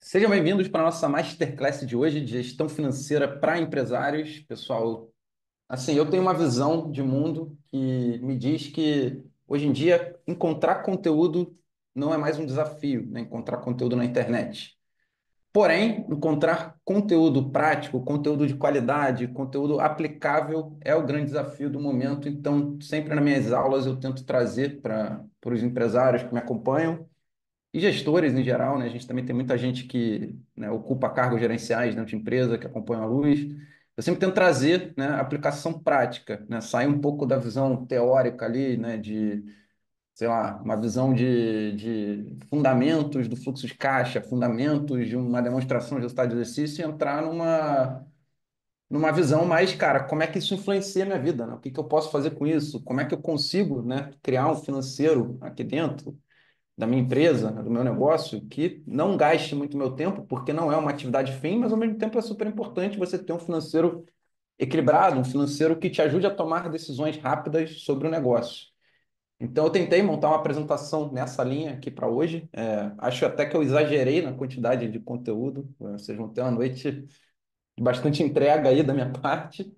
Sejam bem-vindos para a nossa Masterclass de hoje de gestão financeira para empresários. Pessoal, assim, eu tenho uma visão de mundo que me diz que hoje em dia encontrar conteúdo não é mais um desafio, né? Encontrar conteúdo na internet. Porém, encontrar conteúdo prático, conteúdo de qualidade, conteúdo aplicável é o grande desafio do momento. Então, sempre nas minhas aulas eu tento trazer para os empresários que me acompanham e gestores em geral, né? A gente também tem muita gente que, né, ocupa cargos gerenciais dentro de empresa, que acompanha a luz. Eu sempre tento trazer, né, aplicação prática, né? Sair um pouco da visão teórica ali, né, de, sei lá, uma visão de fundamentos do fluxo de caixa, fundamentos de uma demonstração de resultado de exercício e entrar numa visão mais, cara, como é que isso influencia a minha vida, né? O que que eu posso fazer com isso? Como é que eu consigo, né, criar um financeiro aqui dentro da minha empresa, né, do meu negócio, que não gaste muito meu tempo, porque não é uma atividade fim, mas ao mesmo tempo é super importante você ter um financeiro equilibrado, um financeiro que te ajude a tomar decisões rápidas sobre o negócio. Então, eu tentei montar uma apresentação nessa linha aqui para hoje. Acho até que eu exagerei na quantidade de conteúdo. Vocês vão ter uma noite de bastante entrega aí da minha parte.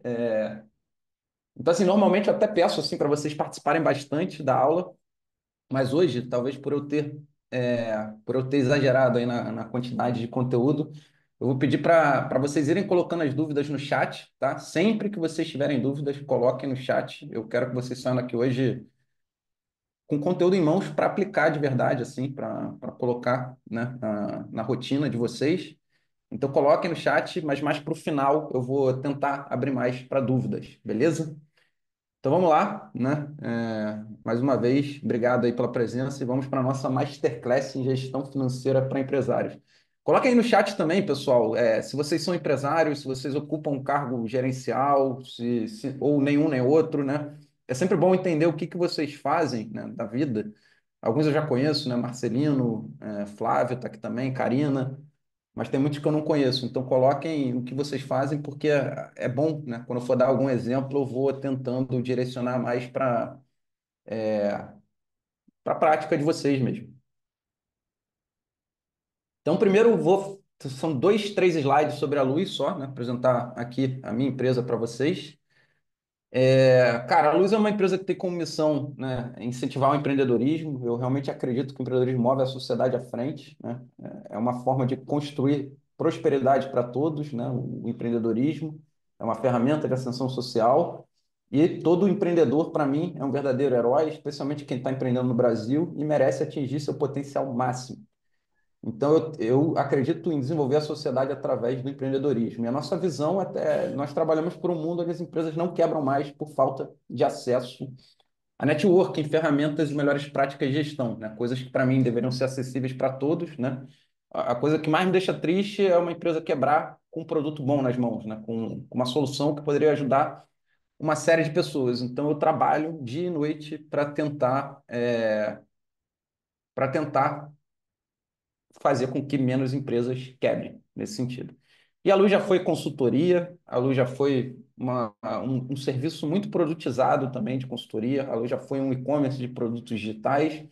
Então, assim, normalmente eu até peço assim para vocês participarem bastante da aula, mas hoje, talvez por eu ter exagerado aí na quantidade de conteúdo, eu vou pedir para vocês irem colocando as dúvidas no chat, tá? Sempre que vocês tiverem dúvidas, coloquem no chat. Eu quero que vocês saiam daqui hoje com conteúdo em mãos para aplicar de verdade, assim, para colocar, né, na rotina de vocês. Então, coloquem no chat, mas mais para o final eu vou tentar abrir mais para dúvidas, beleza? Então vamos lá, né? Mais uma vez, obrigado aí pela presença e vamos para a nossa Masterclass em gestão financeira para empresários. Coloquem aí no chat também, pessoal, se vocês são empresários, se vocês ocupam um cargo gerencial, ou nenhum nem outro, né? É sempre bom entender o que que vocês fazem, né, da vida. Alguns eu já conheço, né? Marcelino, Flávio está aqui também, Karina, mas tem muitos que eu não conheço. Então, coloquem o que vocês fazem, porque é bom, né? Quando eu for dar algum exemplo, eu vou tentando direcionar mais para a prática de vocês mesmo. Então, primeiro, são dois, três slides sobre a Luz só, né? Apresentar aqui a minha empresa para vocês. Cara, a Luz é uma empresa que tem como missão, né, incentivar o empreendedorismo. Eu realmente acredito que o empreendedorismo move a sociedade à frente, né? É uma forma de construir prosperidade para todos, né? O empreendedorismo é uma ferramenta de ascensão social e todo empreendedor, para mim, é um verdadeiro herói, especialmente quem está empreendendo no Brasil e merece atingir seu potencial máximo. Então, eu acredito em desenvolver a sociedade através do empreendedorismo. E a nossa visão até, nós trabalhamos por um mundo onde as empresas não quebram mais por falta de acesso a networking, ferramentas e melhores práticas de gestão, né? Coisas que para mim deveriam ser acessíveis para todos, né? A coisa que mais me deixa triste é uma empresa quebrar com um produto bom nas mãos, né? Com uma solução que poderia ajudar uma série de pessoas. Então, eu trabalho dia e noite para tentar fazer com que menos empresas quebrem nesse sentido. E a Luz já foi consultoria, a Luz já foi um serviço muito produtizado também de consultoria, a Luz já foi um e-commerce de produtos digitais,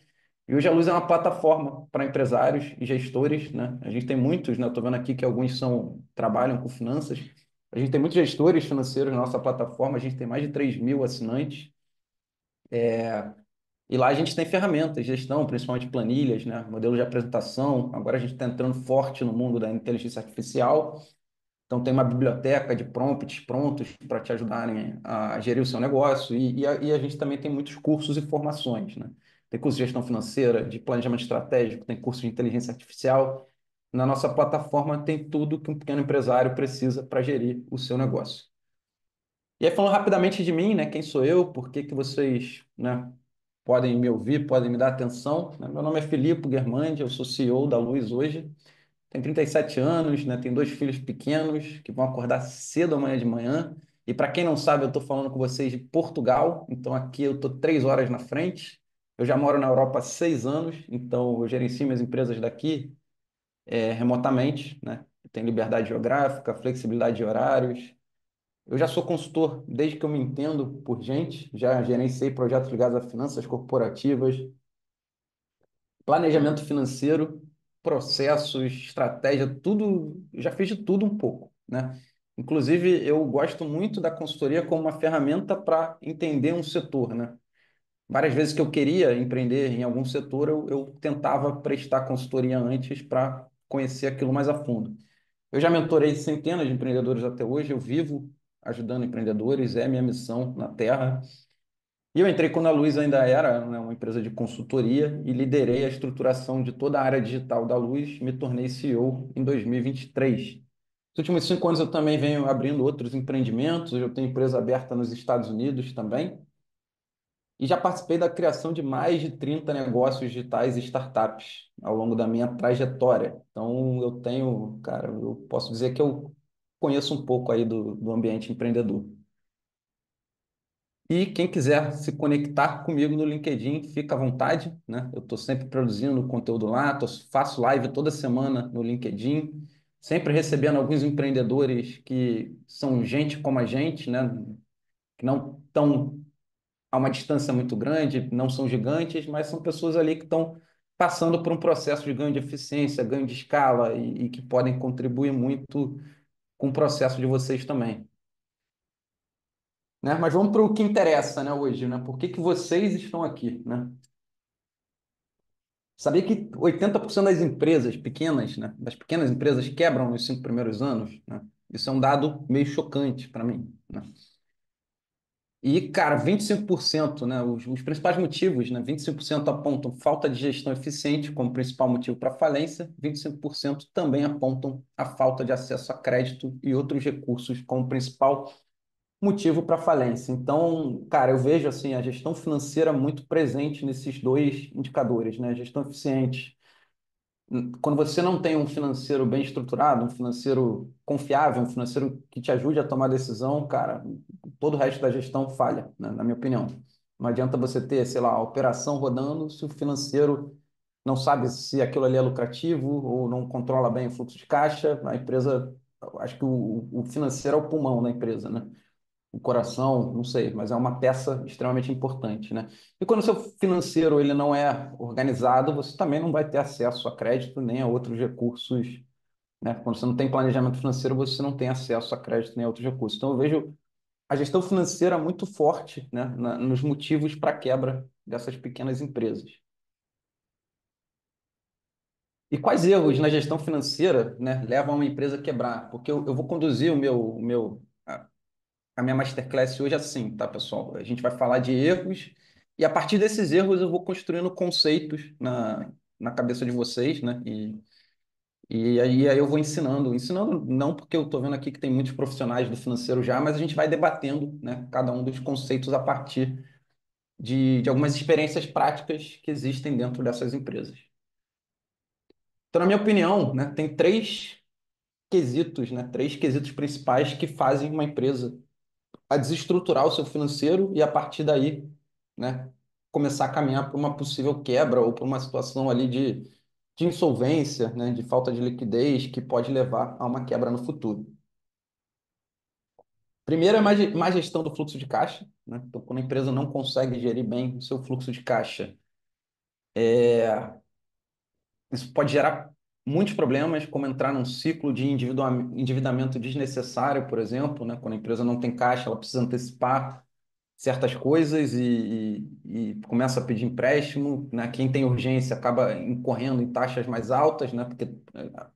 e hoje a Luz é uma plataforma para empresários e gestores, né? A gente tem muitos, né? Estou vendo aqui que alguns trabalham com finanças. A gente tem muitos gestores financeiros na nossa plataforma, a gente tem mais de 3 mil assinantes. E lá a gente tem ferramentas, gestão, principalmente planilhas, né? Modelo de apresentação. Agora a gente está entrando forte no mundo da inteligência artificial. Então tem uma biblioteca de prompts prontos para te ajudarem a gerir o seu negócio. E a gente também tem muitos cursos e formações, né? Tem curso de gestão financeira, de planejamento estratégico, tem curso de inteligência artificial. Na nossa plataforma tem tudo que um pequeno empresário precisa para gerir o seu negócio. E aí, falando rapidamente de mim, né? Quem sou eu? Por que que vocês, né, podem me ouvir, podem me dar atenção, né? Meu nome é Filipe Guermandi, eu sou CEO da Luz hoje. Tenho 37 anos, né? Tenho dois filhos pequenos que vão acordar cedo amanhã de manhã. E para quem não sabe, eu estou falando com vocês de Portugal, então aqui eu estou 3 horas na frente. Eu já moro na Europa há 6 anos, então eu gerencio minhas empresas daqui remotamente, né? Eu tenho liberdade geográfica, flexibilidade de horários. Eu já sou consultor desde que eu me entendo por gente, já gerenciei projetos ligados a finanças corporativas, planejamento financeiro. processos, estratégia, tudo, eu já fiz de tudo um pouco, né? Inclusive, eu gosto muito da consultoria como uma ferramenta para entender um setor, né? Várias vezes que eu queria empreender em algum setor, eu tentava prestar consultoria antes para conhecer aquilo mais a fundo. Eu já mentorei centenas de empreendedores até hoje, eu vivo ajudando empreendedores, é minha missão na Terra. E eu entrei quando a Luz ainda era, né, uma empresa de consultoria e liderei a estruturação de toda a área digital da Luz, me tornei CEO em 2023. Nos últimos 5 anos eu também venho abrindo outros empreendimentos, eu tenho empresa aberta nos Estados Unidos também, e já participei da criação de mais de 30 negócios digitais e startups ao longo da minha trajetória. Então eu tenho, cara, eu posso dizer que eu conheço um pouco aí do ambiente empreendedor. E quem quiser se conectar comigo no LinkedIn, fica à vontade, né? Eu estou sempre produzindo conteúdo lá, faço live toda semana no LinkedIn, sempre recebendo alguns empreendedores que são gente como a gente, né? Que não estão a uma distância muito grande, não são gigantes, mas são pessoas ali que estão passando por um processo de ganho de eficiência, ganho de escala e que podem contribuir muito com o processo de vocês também, né? Mas vamos para o que interessa, né, hoje, né? Por que que vocês estão aqui, né? Sabia que 80% das empresas pequenas, né, das pequenas empresas quebram nos 5 primeiros anos, né? Isso é um dado meio chocante para mim, né? E, cara, 25%, né, os principais motivos, né, 25% apontam falta de gestão eficiente como principal motivo para falência, 25% também apontam a falta de acesso a crédito e outros recursos como principal motivo para falência. Então, cara, eu vejo assim a gestão financeira muito presente nesses dois indicadores, né? Gestão eficiente. Quando você não tem um financeiro bem estruturado, um financeiro confiável, um financeiro que te ajude a tomar decisão, cara, todo o resto da gestão falha, né? Na minha opinião. Não adianta você ter, sei lá, a operação rodando se o financeiro não sabe se aquilo ali é lucrativo ou não controla bem o fluxo de caixa. A empresa, acho que o financeiro é o pulmão da empresa, né? O coração, não sei, mas é uma peça extremamente importante, né? E quando o seu financeiro ele não é organizado, você também não vai ter acesso a crédito nem a outros recursos, né? Quando você não tem planejamento financeiro, você não tem acesso a crédito nem a outros recursos. Então eu vejo a gestão financeira muito forte, né, nos motivos para a quebra dessas pequenas empresas. E quais erros na gestão financeira, né, levam uma empresa a quebrar? Porque eu vou conduzir a minha masterclass hoje é assim, tá, pessoal? A gente vai falar de erros e a partir desses erros eu vou construindo conceitos na cabeça de vocês, né? E aí eu vou ensinando não porque eu estou vendo aqui que tem muitos profissionais do financeiro já, mas a gente vai debatendo, né, cada um dos conceitos a partir de algumas experiências práticas que existem dentro dessas empresas. Então, na minha opinião, né, tem três quesitos principais que fazem uma empresa a desestruturar o seu financeiro e a partir daí, né, começar a caminhar para uma possível quebra ou para uma situação ali de insolvência, né, de falta de liquidez que pode levar a uma quebra no futuro. Primeiro é má gestão do fluxo de caixa, né? Então, quando a empresa não consegue gerir bem o seu fluxo de caixa, isso pode gerar muitos problemas, como entrar num ciclo de endividamento desnecessário, por exemplo, né? Quando a empresa não tem caixa, ela precisa antecipar certas coisas e começa a pedir empréstimo, né? Quem tem urgência acaba incorrendo em taxas mais altas, né? Porque,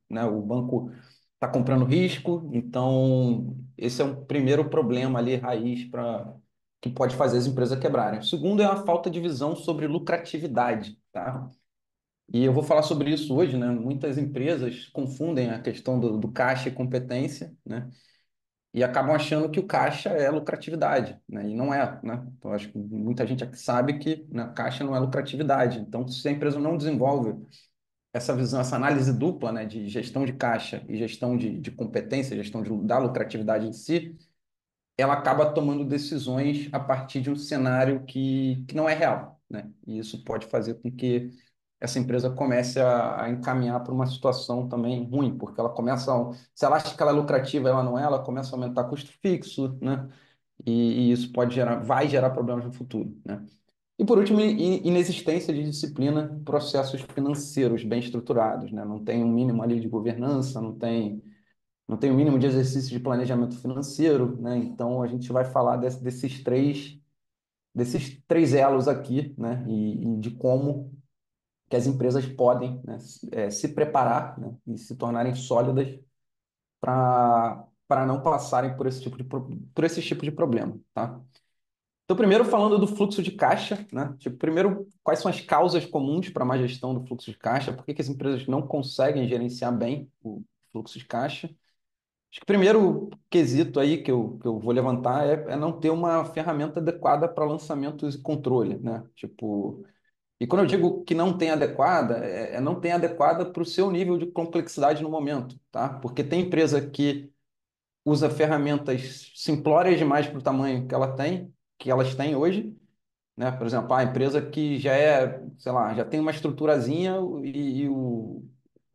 né, o banco está comprando risco. Então, esse é um primeiro problema ali, raiz, para que pode fazer as empresas quebrarem. O segundo é a falta de visão sobre lucratividade, tá? E eu vou falar sobre isso hoje, né? Muitas empresas confundem a questão do caixa e competência, né? E acabam achando que o caixa é lucratividade, né? E não é, né? Então, acho que muita gente aqui sabe que, né, caixa não é lucratividade. Então, se a empresa não desenvolve essa visão, essa análise dupla, né, de gestão de caixa e gestão de competência, da lucratividade em si, ela acaba tomando decisões a partir de um cenário que não é real, né? E isso pode fazer com que essa empresa comece a encaminhar para uma situação também ruim, porque ela começa, se ela acha que ela é lucrativa, ela não é, ela começa a aumentar custo fixo, né? E isso vai gerar problemas no futuro, né? E por último, inexistência de disciplina, processos financeiros bem estruturados, né? Não tem um mínimo ali de governança, não tem um mínimo de exercício de planejamento financeiro, né? Então a gente vai falar desses três elos aqui, né? E de como que as empresas podem, né, se preparar, né, e se tornarem sólidas para não passarem por esse tipo de problema, tá? Então, primeiro falando do fluxo de caixa, né? Tipo, primeiro, quais são as causas comuns para a má gestão do fluxo de caixa? Por que que as empresas não conseguem gerenciar bem o fluxo de caixa? Acho que o primeiro quesito aí que eu vou levantar é não ter uma ferramenta adequada para lançamentos e controle, né? Tipo, e quando eu digo que não tem adequada, não tem adequada para o seu nível de complexidade no momento, tá? Porque tem empresa que usa ferramentas simplórias demais para o tamanho que elas têm hoje, né? Por exemplo, a empresa que já sei lá, já tem uma estruturazinha e o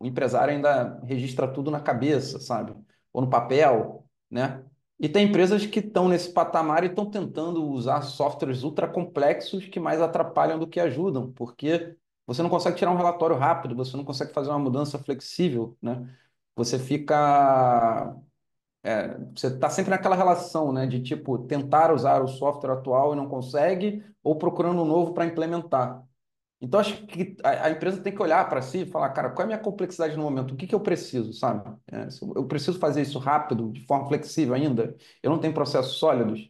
empresário ainda registra tudo na cabeça, sabe? Ou no papel, né? E tem empresas que estão nesse patamar e estão tentando usar softwares ultra complexos que mais atrapalham do que ajudam, porque você não consegue tirar um relatório rápido, você não consegue fazer uma mudança flexível, né? Você fica você está sempre naquela relação, né, de tipo tentar usar o software atual e não consegue, ou procurando um novo para implementar. Então, acho que a empresa tem que olhar para si e falar, cara, qual é a minha complexidade no momento? O que que eu preciso, sabe? Se eu preciso fazer isso rápido, de forma flexível ainda. Eu não tenho processos sólidos.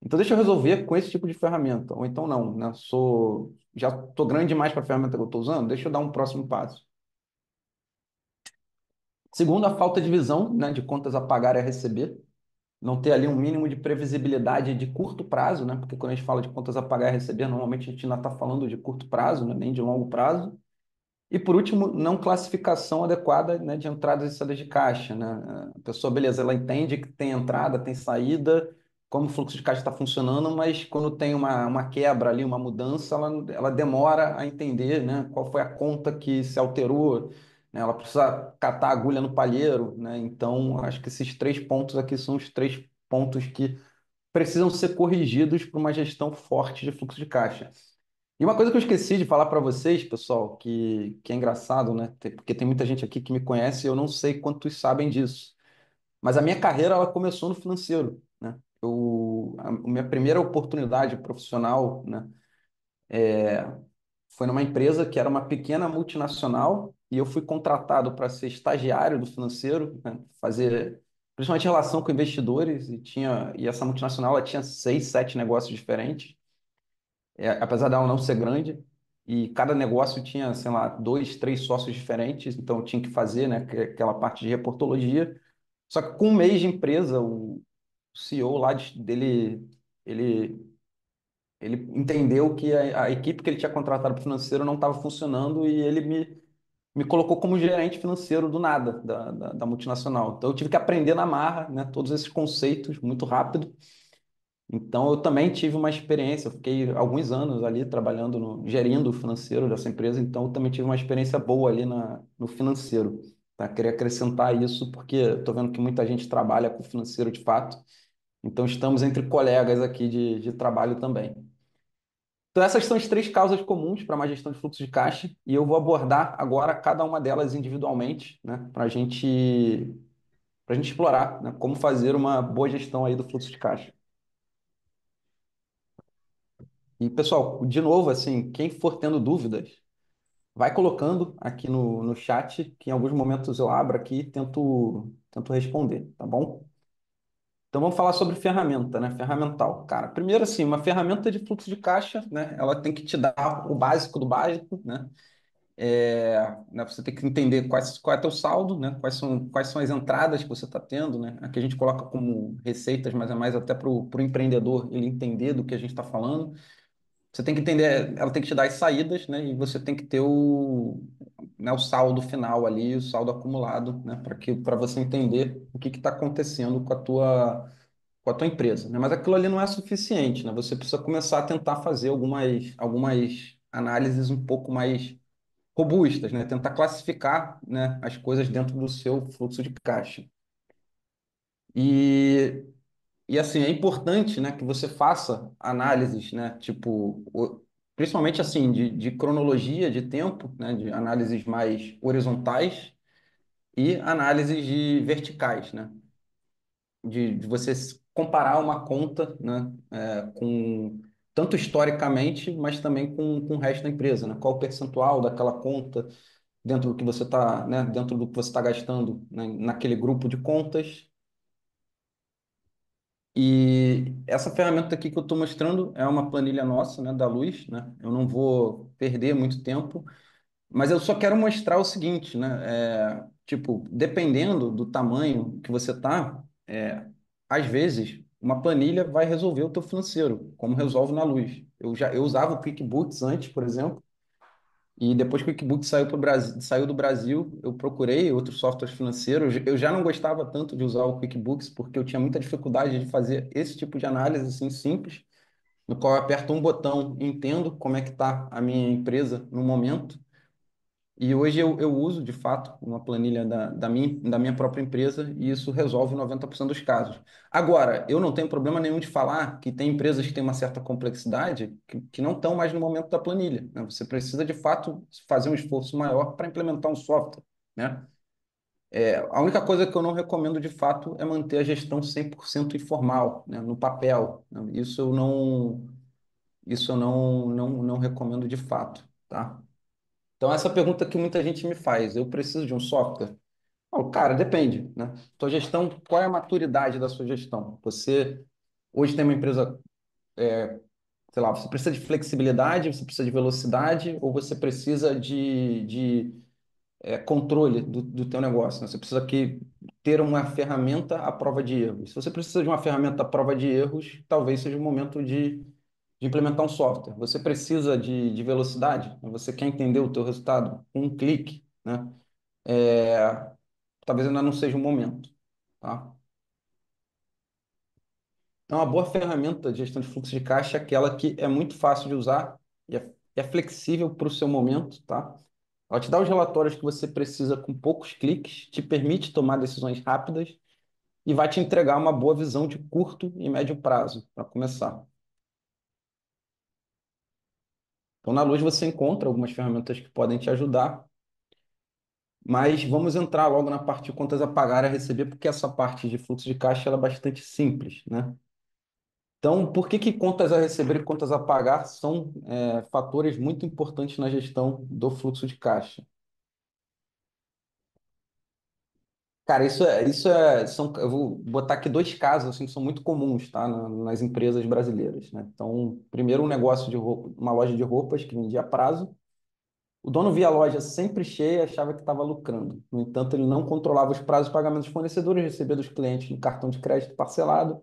Então, deixa eu resolver com esse tipo de ferramenta. Ou então, não, né? Já estou grande demais para a ferramenta que eu estou usando, deixa eu dar um próximo passo. Segundo, a falta de visão, né, de contas a pagar e a receber. Não ter ali um mínimo de previsibilidade de curto prazo, né? Porque quando a gente fala de contas a pagar e a receber, normalmente a gente ainda está falando de curto prazo, né? Nem de longo prazo. E por último, não classificação adequada, né, de entradas e saídas de caixa, né? A pessoa, beleza, ela entende que tem entrada, tem saída, como o fluxo de caixa está funcionando, mas quando tem uma quebra ali, uma mudança, ela demora a entender, né, qual foi a conta que se alterou, né? Ela precisa catar a agulha no palheiro, né? Então, acho que esses três pontos aqui são os três pontos que precisam ser corrigidos para uma gestão forte de fluxo de caixa. E uma coisa que eu esqueci de falar para vocês, pessoal, que é engraçado, né? Porque tem muita gente aqui que me conhece e eu não sei quantos sabem disso. Mas a minha carreira, ela começou no financeiro, né? A minha primeira oportunidade profissional, né, foi numa empresa que era uma pequena multinacional e eu fui contratado para ser estagiário do financeiro, né, fazer principalmente relação com investidores e essa multinacional ela tinha 6, 7 negócios diferentes, apesar dela não ser grande, e cada negócio tinha, sei lá, 2, 3 sócios diferentes, então eu tinha que fazer, né, aquela parte de reportologia. Só que com um mês de empresa, o CEO lá dele, ele, ele entendeu que a equipe que ele tinha contratado para o financeiro não estava funcionando e ele me colocou como gerente financeiro do nada, da multinacional. Então eu tive que aprender na marra, né, todos esses conceitos muito rápido. Então, eu também tive uma experiência, eu fiquei alguns anos ali trabalhando gerindo o financeiro dessa empresa, então eu também tive uma experiência boa ali no financeiro. Tá? Queria acrescentar isso porque estou vendo que muita gente trabalha com financeiro de fato, então estamos entre colegas aqui de trabalho também. Então, essas são as três causas comuns para má gestão de fluxo de caixa, e eu vou abordar agora cada uma delas individualmente, né, para gente explorar, né, como fazer uma boa gestão aí do fluxo de caixa. E, pessoal, de novo, assim, quem for tendo dúvidas, vai colocando aqui no chat, que em alguns momentos eu abro aqui e tento responder, tá bom? Então vamos falar sobre ferramenta, né? Ferramental. Cara, primeiro assim, uma ferramenta de fluxo de caixa, né? Ela tem que te dar o básico do básico, né? Você tem que entender qual é teu saldo, né? Quais são as entradas que você está tendo, né? Aqui a gente coloca como receitas, mas é mais até para o empreendedor ele entender do que a gente está falando. Você tem que entender, ela tem que te dar as saídas, né? E você tem que ter o saldo final ali, o saldo acumulado, né? Para você entender o que está acontecendo com a tua empresa, né? Mas aquilo ali não é suficiente, né? Você precisa começar a tentar fazer algumas análises um pouco mais robustas, né? Tentar classificar, né, as coisas dentro do seu fluxo de caixa. E assim, é importante, né, que você faça análises, né? Tipo, principalmente assim, de cronologia de tempo, né, de análises mais horizontais e análises de verticais, né, de você comparar uma conta, né, com tanto historicamente, mas também com o resto da empresa, né, qual o percentual daquela conta dentro do que você está, né, dentro do que você está gastando, né, naquele grupo de contas. E essa ferramenta aqui que eu estou mostrando é uma planilha nossa, né, da Luz, né? Eu não vou perder muito tempo, mas eu só quero mostrar o seguinte, né? Tipo, dependendo do tamanho que você tá, às vezes uma planilha vai resolver o teu financeiro, como resolve na Luz. Eu usava o QuickBooks antes, por exemplo, e depois que o QuickBooks saiu do Brasil, eu procurei outros softwares financeiros. Eu já não gostava tanto de usar o QuickBooks porque eu tinha muita dificuldade de fazer esse tipo de análise assim simples, no qual eu aperto um botão e entendo como é que está a minha empresa no momento. E hoje eu uso, de fato, uma planilha da minha própria empresa e isso resolve 90% dos casos. Agora, eu não tenho problema nenhum de falar que tem empresas que têm uma certa complexidade que não estão mais no momento da planilha, né? Você precisa, de fato, fazer um esforço maior para implementar um software, né? A única coisa que eu não recomendo, de fato, é manter a gestão 100% informal, né? No papel, né? Isso eu não recomendo de fato, tá? Então, essa pergunta que muita gente me faz, eu preciso de um software? Bom, cara, depende, né? Tua gestão, qual é a maturidade da sua gestão? Você hoje tem uma empresa, sei lá, você precisa de flexibilidade, você precisa de velocidade, ou você precisa de controle do teu negócio, né? Você precisa ter uma ferramenta à prova de erros. Se você precisa de uma ferramenta à prova de erros, talvez seja o momento de implementar um software. Você precisa de velocidade, né? Você quer entender o teu resultado com um clique, né? Talvez ainda não seja o momento, tá? Então, uma boa ferramenta de gestão de fluxo de caixa é aquela que é muito fácil de usar e é flexível para o seu momento, tá? Ela te dá os relatórios que você precisa com poucos cliques, te permite tomar decisões rápidas e vai te entregar uma boa visão de curto e médio prazo, para começar. Então, na Luz você encontra algumas ferramentas que podem te ajudar, mas vamos entrar logo na parte de contas a pagar e a receber, porque essa parte de fluxo de caixa ela é bastante simples, né? Então, por que que contas a receber e contas a pagar são fatores muito importantes na gestão do fluxo de caixa? Cara, eu vou botar aqui dois casos assim, que são muito comuns, tá, nas empresas brasileiras, né? Então, primeiro um negócio de roupa, uma loja de roupas que vendia a prazo. O dono via a loja sempre cheia e achava que estava lucrando. No entanto, ele não controlava os prazos de pagamento dos fornecedores, recebia dos clientes no cartão de crédito parcelado,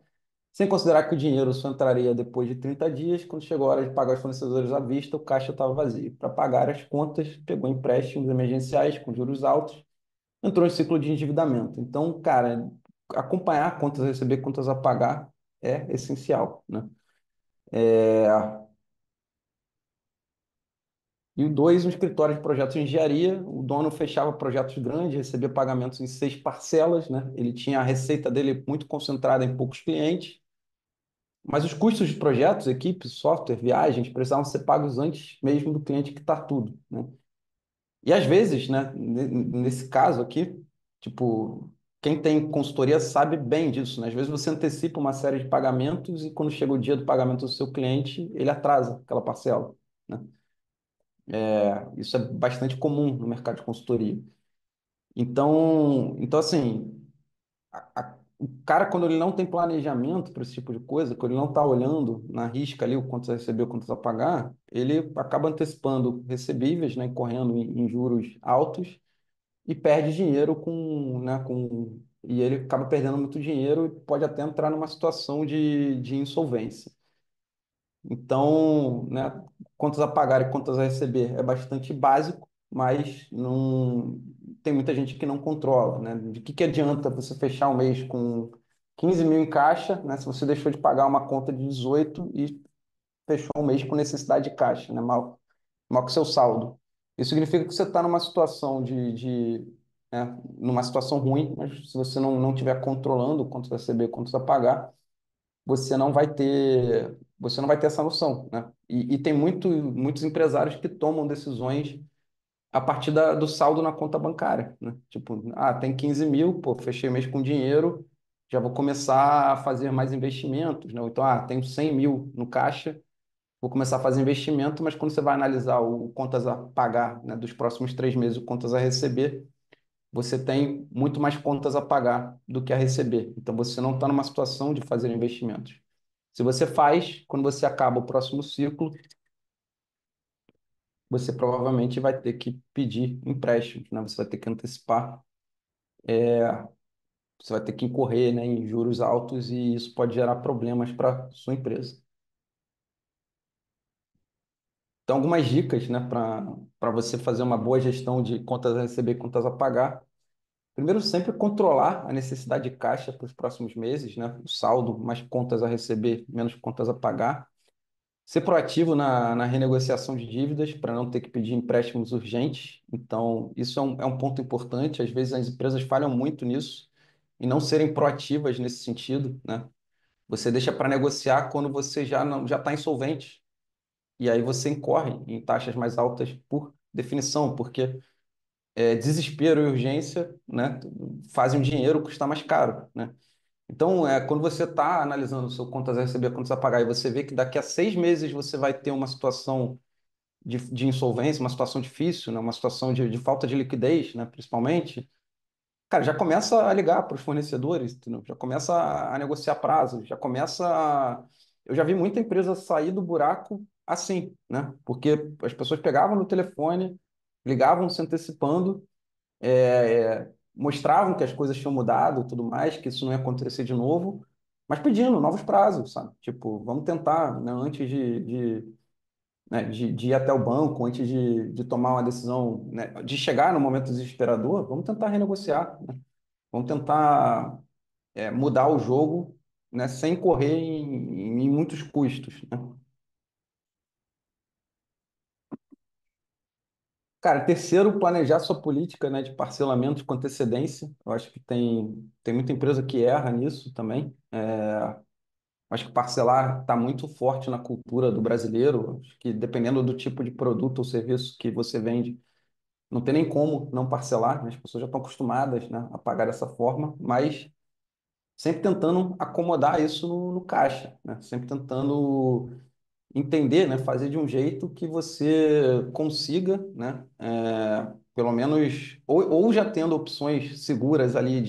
sem considerar que o dinheiro só entraria depois de 30 dias. Quando chegou a hora de pagar os fornecedores à vista, o caixa estava vazio. Para pagar as contas, pegou empréstimos emergenciais com juros altos, entrou em ciclo de endividamento. Então, cara, acompanhar contas a receber, contas a pagar é essencial, né? É, E o dois, um escritório de projetos de engenharia. O dono fechava projetos grandes, recebia pagamentos em 6 parcelas, né? Ele tinha a receita dele muito concentrada em poucos clientes, mas os custos de projetos, equipes, software, viagens, precisavam ser pagos antes mesmo do cliente quitar tudo, né? E às vezes, né, nesse caso aqui, tipo, quem tem consultoria sabe bem disso, né? Às vezes você antecipa uma série de pagamentos e quando chega o dia do pagamento do seu cliente, ele atrasa aquela parcela, né? Isso é bastante comum no mercado de consultoria. Então assim, o cara, quando ele não tem planejamento para esse tipo de coisa, quando ele não está olhando na risca ali o quanto você recebeu, o quanto você vai pagar, ele acaba antecipando recebíveis, né, correndo em juros altos e perde dinheiro e ele acaba perdendo muito dinheiro e pode até entrar numa situação de insolvência. Então, né, contas a pagar e contas a receber é bastante básico, mas não tem muita gente que não controla, né? De que adianta você fechar um mês com 15 mil em caixa, né? Se você deixou de pagar uma conta de 18 e fechou um mês com necessidade de caixa, né? Mal que seu saldo. Isso significa que você está numa situação numa situação ruim, mas se você não estiver controlando quanto vai receber, quanto vai pagar, você não vai ter. você não vai ter essa noção, né? E tem muitos empresários que tomam decisões a partir do saldo na conta bancária, né? Tipo, tem 15 mil, pô, fechei o mês com dinheiro, já vou começar a fazer mais investimentos, né? Ou então, tenho 100 mil no caixa, vou começar a fazer investimento, mas quando você vai analisar o contas a pagar, né, dos próximos 3 meses, o contas a receber, você tem muito mais contas a pagar do que a receber. Então, você não está numa situação de fazer investimentos. Se você faz, quando você acaba o próximo ciclo, você provavelmente vai ter que pedir empréstimos, né? Você vai ter que antecipar, você vai ter que incorrer, né, em juros altos e isso pode gerar problemas para sua empresa. Então, algumas dicas, né, para você fazer uma boa gestão de contas a receber e contas a pagar. Primeiro, sempre controlar a necessidade de caixa para os próximos meses, né? O saldo, mais contas a receber, menos contas a pagar. Ser proativo na renegociação de dívidas para não ter que pedir empréstimos urgentes. Então, isso é um ponto importante. Às vezes as empresas falham muito nisso e não serem proativas nesse sentido, né? Você deixa para negociar quando você já está insolvente. E aí você incorre em taxas mais altas por definição, porque desespero e urgência, né, fazem o dinheiro custar mais caro, né? Então, quando você está analisando o seu contas a receber, contas a pagar, e você vê que daqui a 6 meses você vai ter uma situação de insolvência, uma situação difícil, né, uma situação de falta de liquidez, né, principalmente, cara, já começa a ligar para os fornecedores, entendeu? Já começa a negociar prazos, já começa a... Eu já vi muita empresa sair do buraco assim, né? Porque as pessoas pegavam no telefone, ligavam se antecipando, mostravam que as coisas tinham mudado e tudo mais, que isso não ia acontecer de novo, mas pedindo novos prazos, sabe? Tipo, vamos tentar, né, antes de ir até o banco, antes de tomar uma decisão, né, de chegar no momento desesperador, vamos tentar renegociar, né? Vamos tentar mudar o jogo, né, sem correr em muitos custos, né? Cara, terceiro, planejar sua política, né, de parcelamento com antecedência. Eu acho que tem muita empresa que erra nisso também. Acho que parcelar está muito forte na cultura do brasileiro. Acho que dependendo do tipo de produto ou serviço que você vende, não tem nem como não parcelar, né? As pessoas já estão acostumadas, né, a pagar dessa forma, mas sempre tentando acomodar isso no caixa, né? Sempre tentando entender, né, fazer de um jeito que você consiga, né, pelo menos, ou já tendo opções seguras ali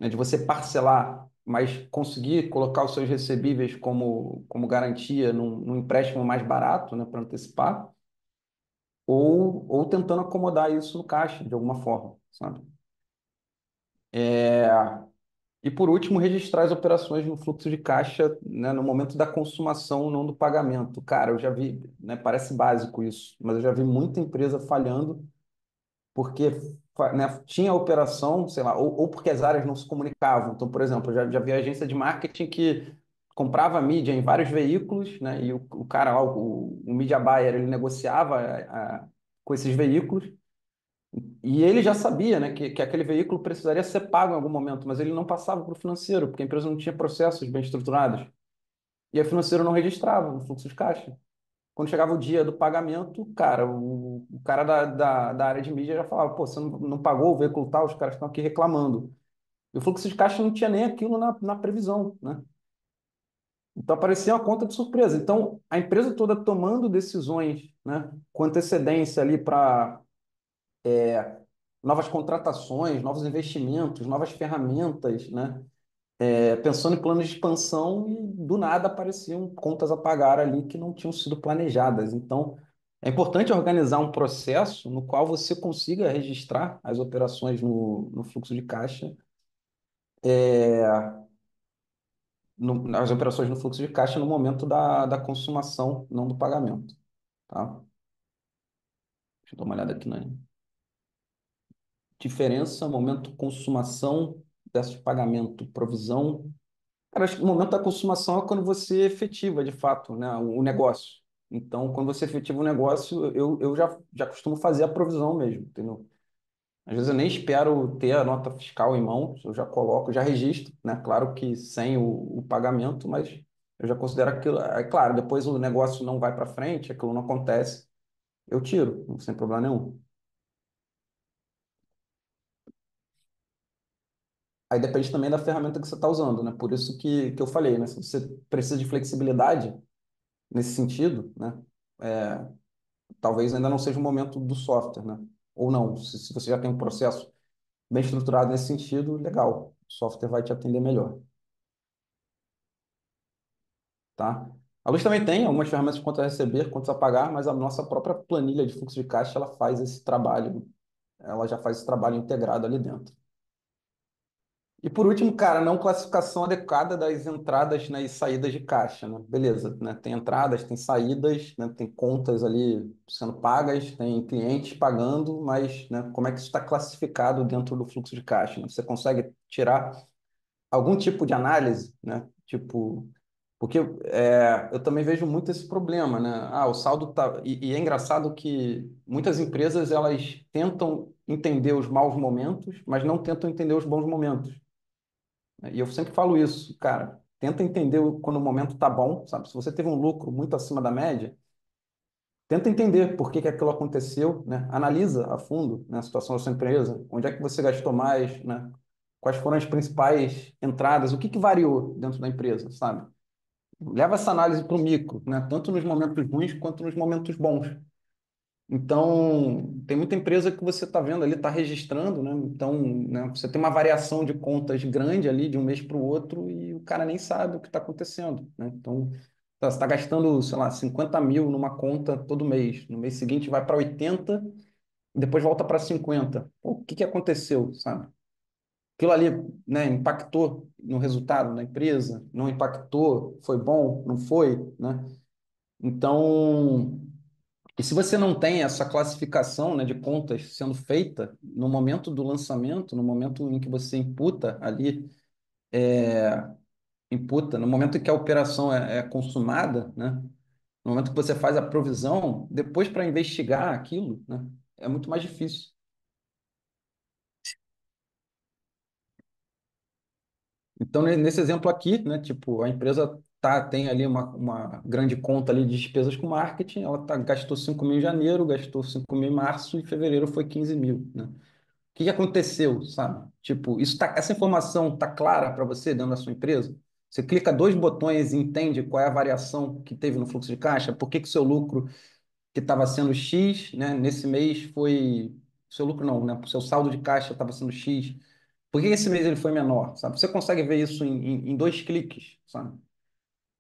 né, de você parcelar, mas conseguir colocar os seus recebíveis como garantia num empréstimo mais barato, né, para antecipar, ou tentando acomodar isso no caixa de alguma forma, sabe? E por último, registrar as operações no fluxo de caixa, né, no momento da consumação, não do pagamento. Cara, eu já vi, né, parece básico isso, mas eu já vi muita empresa falhando porque né, tinha operação, sei lá, ou porque as áreas não se comunicavam. Então, por exemplo, eu já vi agência de marketing que comprava mídia em vários veículos, né, e o cara lá, o media buyer, ele negociava com esses veículos, e ele já sabia, né, que aquele veículo precisaria ser pago em algum momento, mas ele não passava para o financeiro, porque a empresa não tinha processos bem estruturados. E o financeiro não registrava no fluxo de caixa. Quando chegava o dia do pagamento, cara, o cara da área de mídia já falava, pô, você não pagou o veículo tal, os caras estão aqui reclamando. E o fluxo de caixa não tinha nem aquilo na previsão, né? Então aparecia uma conta de surpresa. Então a empresa toda tomando decisões, né, com antecedência ali para novas contratações, novos investimentos, novas ferramentas, né? Pensando em planos de expansão e do nada apareciam contas a pagar ali que não tinham sido planejadas. Então, é importante organizar um processo no qual você consiga registrar as operações no fluxo de caixa, as operações no fluxo de caixa no momento da consumação, não do pagamento, tá? Deixa eu dar uma olhada aqui na diferença, momento consumação versus pagamento, provisão. Cara, acho que o momento da consumação é quando você efetiva, de fato, né, o negócio. Então, quando você efetiva o negócio, eu já costumo fazer a provisão mesmo, entendeu? Às vezes eu nem espero ter a nota fiscal em mãos, eu já coloco, já registro, né? Claro que sem o pagamento, mas eu já considero aquilo. É claro, depois o negócio não vai para frente, aquilo não acontece, eu tiro, sem problema nenhum. Aí depende também da ferramenta que você está usando, né? Por isso que eu falei, né? Se você precisa de flexibilidade nesse sentido, né? É, talvez ainda não seja o momento do software, né? Ou não, se você já tem um processo bem estruturado nesse sentido, legal, o software vai te atender melhor, tá? A Luz também tem algumas ferramentas quanto a receber, quanto a pagar, mas a nossa própria planilha de fluxo de caixa, ela faz esse trabalho, ela já faz esse trabalho integrado ali dentro. E por último, cara, não classificação adequada das entradas, né, e saídas de caixa, né? Beleza, né? Tem entradas, tem saídas, né? Tem contas ali sendo pagas, tem clientes pagando, mas, né, como é que isso está classificado dentro do fluxo de caixa, né? Você consegue tirar algum tipo de análise, né? Tipo, porque eu também vejo muito esse problema, né? Ah, o saldo tá. E é engraçado que muitas empresas elas tentam entender os maus momentos, mas não tentam entender os bons momentos. E eu sempre falo isso, cara. Tenta entender quando o momento tá bom, sabe? Se você teve um lucro muito acima da média, tenta entender por que que aquilo aconteceu, né? Analisa a fundo, né, a situação da sua empresa, onde é que você gastou mais, né? Quais foram as principais entradas, o que que variou dentro da empresa, sabe? Leva essa análise para o micro, né? Tanto nos momentos ruins quanto nos momentos bons. Então, tem muita empresa que você está vendo ali, está registrando, né? Então, né, você tem uma variação de contas grande ali de um mês para o outro e o cara nem sabe o que está acontecendo, né? Então, tá, você está gastando, sei lá, 50 mil numa conta todo mês. No mês seguinte vai para 80 e depois volta para 50. Pô, o que que aconteceu, sabe? Aquilo ali, né, impactou no resultado da empresa? Não impactou? Foi bom? Não foi, né? Então, e se você não tem essa classificação, né, de contas sendo feita no momento do lançamento, no momento em que você imputa ali, imputa, no momento em que a operação é consumada, né, no momento que você faz a provisão, depois para investigar aquilo, né, é muito mais difícil. Então, nesse exemplo aqui, né, tipo, a empresa tem ali uma grande conta ali de despesas com marketing, ela gastou 5 mil em janeiro, gastou 5 mil em março e em fevereiro foi 15 mil, né? Que aconteceu, sabe? Tipo, essa informação tá clara para você dentro da sua empresa? Você clica dois botões e entende qual é a variação que teve no fluxo de caixa? Por que que o seu lucro que estava sendo X, né, nesse mês foi seu lucro não, né? O seu saldo de caixa estava sendo X. Por que esse mês ele foi menor, sabe? Você consegue ver isso em dois cliques, sabe?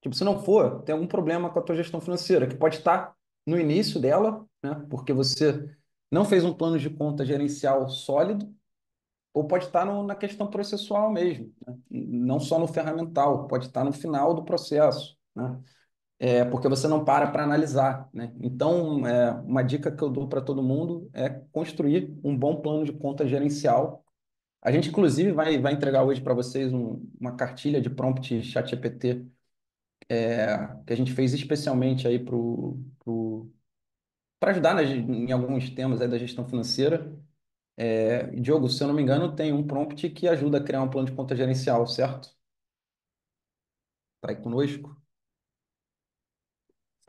Tipo, se não for, tem algum problema com a tua gestão financeira, que pode estar no início dela, né? Porque você não fez um plano de conta gerencial sólido, ou pode estar na questão processual mesmo, né? Não só no ferramental, pode estar no final do processo, né? Porque você não para analisar, né? Então, uma dica que eu dou para todo mundo é construir um bom plano de conta gerencial. A gente, inclusive, vai entregar hoje para vocês uma cartilha de prompt ChatGPT, que a gente fez especialmente aí para ajudar em alguns temas aí da gestão financeira. Diogo, se eu não me engano, tem um prompt que ajuda a criar um plano de conta gerencial, certo? Está aí conosco?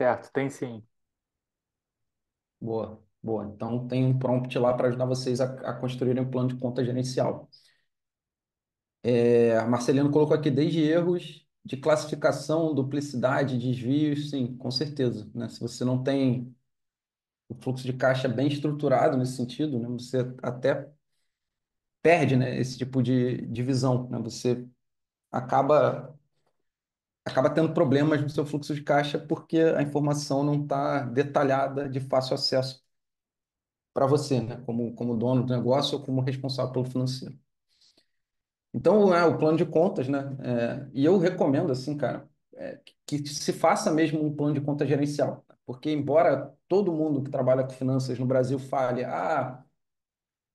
Certo, tem sim. Boa, boa. Então tem um prompt lá para ajudar vocês a construírem um plano de conta gerencial. A Marcelino colocou aqui desde erros de classificação, duplicidade, desvios, sim, com certeza, né? Se você não tem o fluxo de caixa bem estruturado nesse sentido, né? Você até perde, né, esse tipo de divisão, né? Você acaba tendo problemas no seu fluxo de caixa porque a informação não está detalhada de fácil acesso para você, né? Como dono do negócio ou como responsável pelo financeiro. Então, o plano de contas, né? E eu recomendo, assim, cara, que se faça mesmo um plano de conta gerencial. Porque, embora todo mundo que trabalha com finanças no Brasil fale,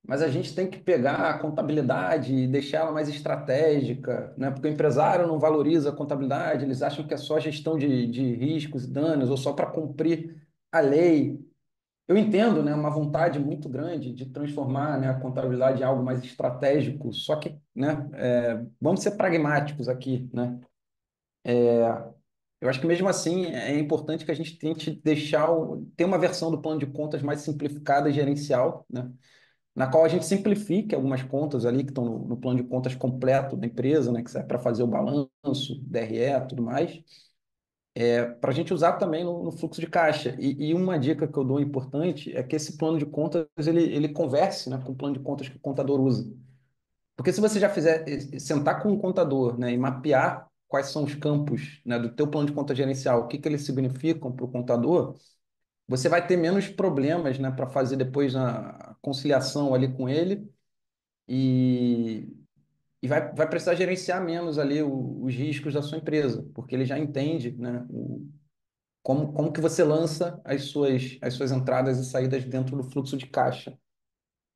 mas a gente tem que pegar a contabilidade e deixar ela mais estratégica, né? Porque o empresário não valoriza a contabilidade, eles acham que é só gestão de riscos e danos ou só para cumprir a lei. Eu entendo, né, uma vontade muito grande de transformar, né, a contabilidade em algo mais estratégico, só que, né, vamos ser pragmáticos aqui, né? Eu acho que mesmo assim é importante que a gente tente ter uma versão do plano de contas mais simplificada e gerencial, né? Na qual a gente simplifique algumas contas ali que estão no plano de contas completo da empresa, né? Que serve para fazer o balanço, DRE, tudo mais, para a gente usar também no fluxo de caixa. E uma dica que eu dou importante é que esse plano de contas ele converse, né, com o plano de contas que o contador usa. Porque se você já fizer, sentar com o contador, né, e mapear quais são os campos, né, do teu plano de conta gerencial, o que que eles significam para o contador, você vai ter menos problemas, né, para fazer depois a conciliação ali com ele e, vai precisar gerenciar menos ali os riscos da sua empresa, porque ele já entende, né, como que você lança as suas entradas e saídas dentro do fluxo de caixa.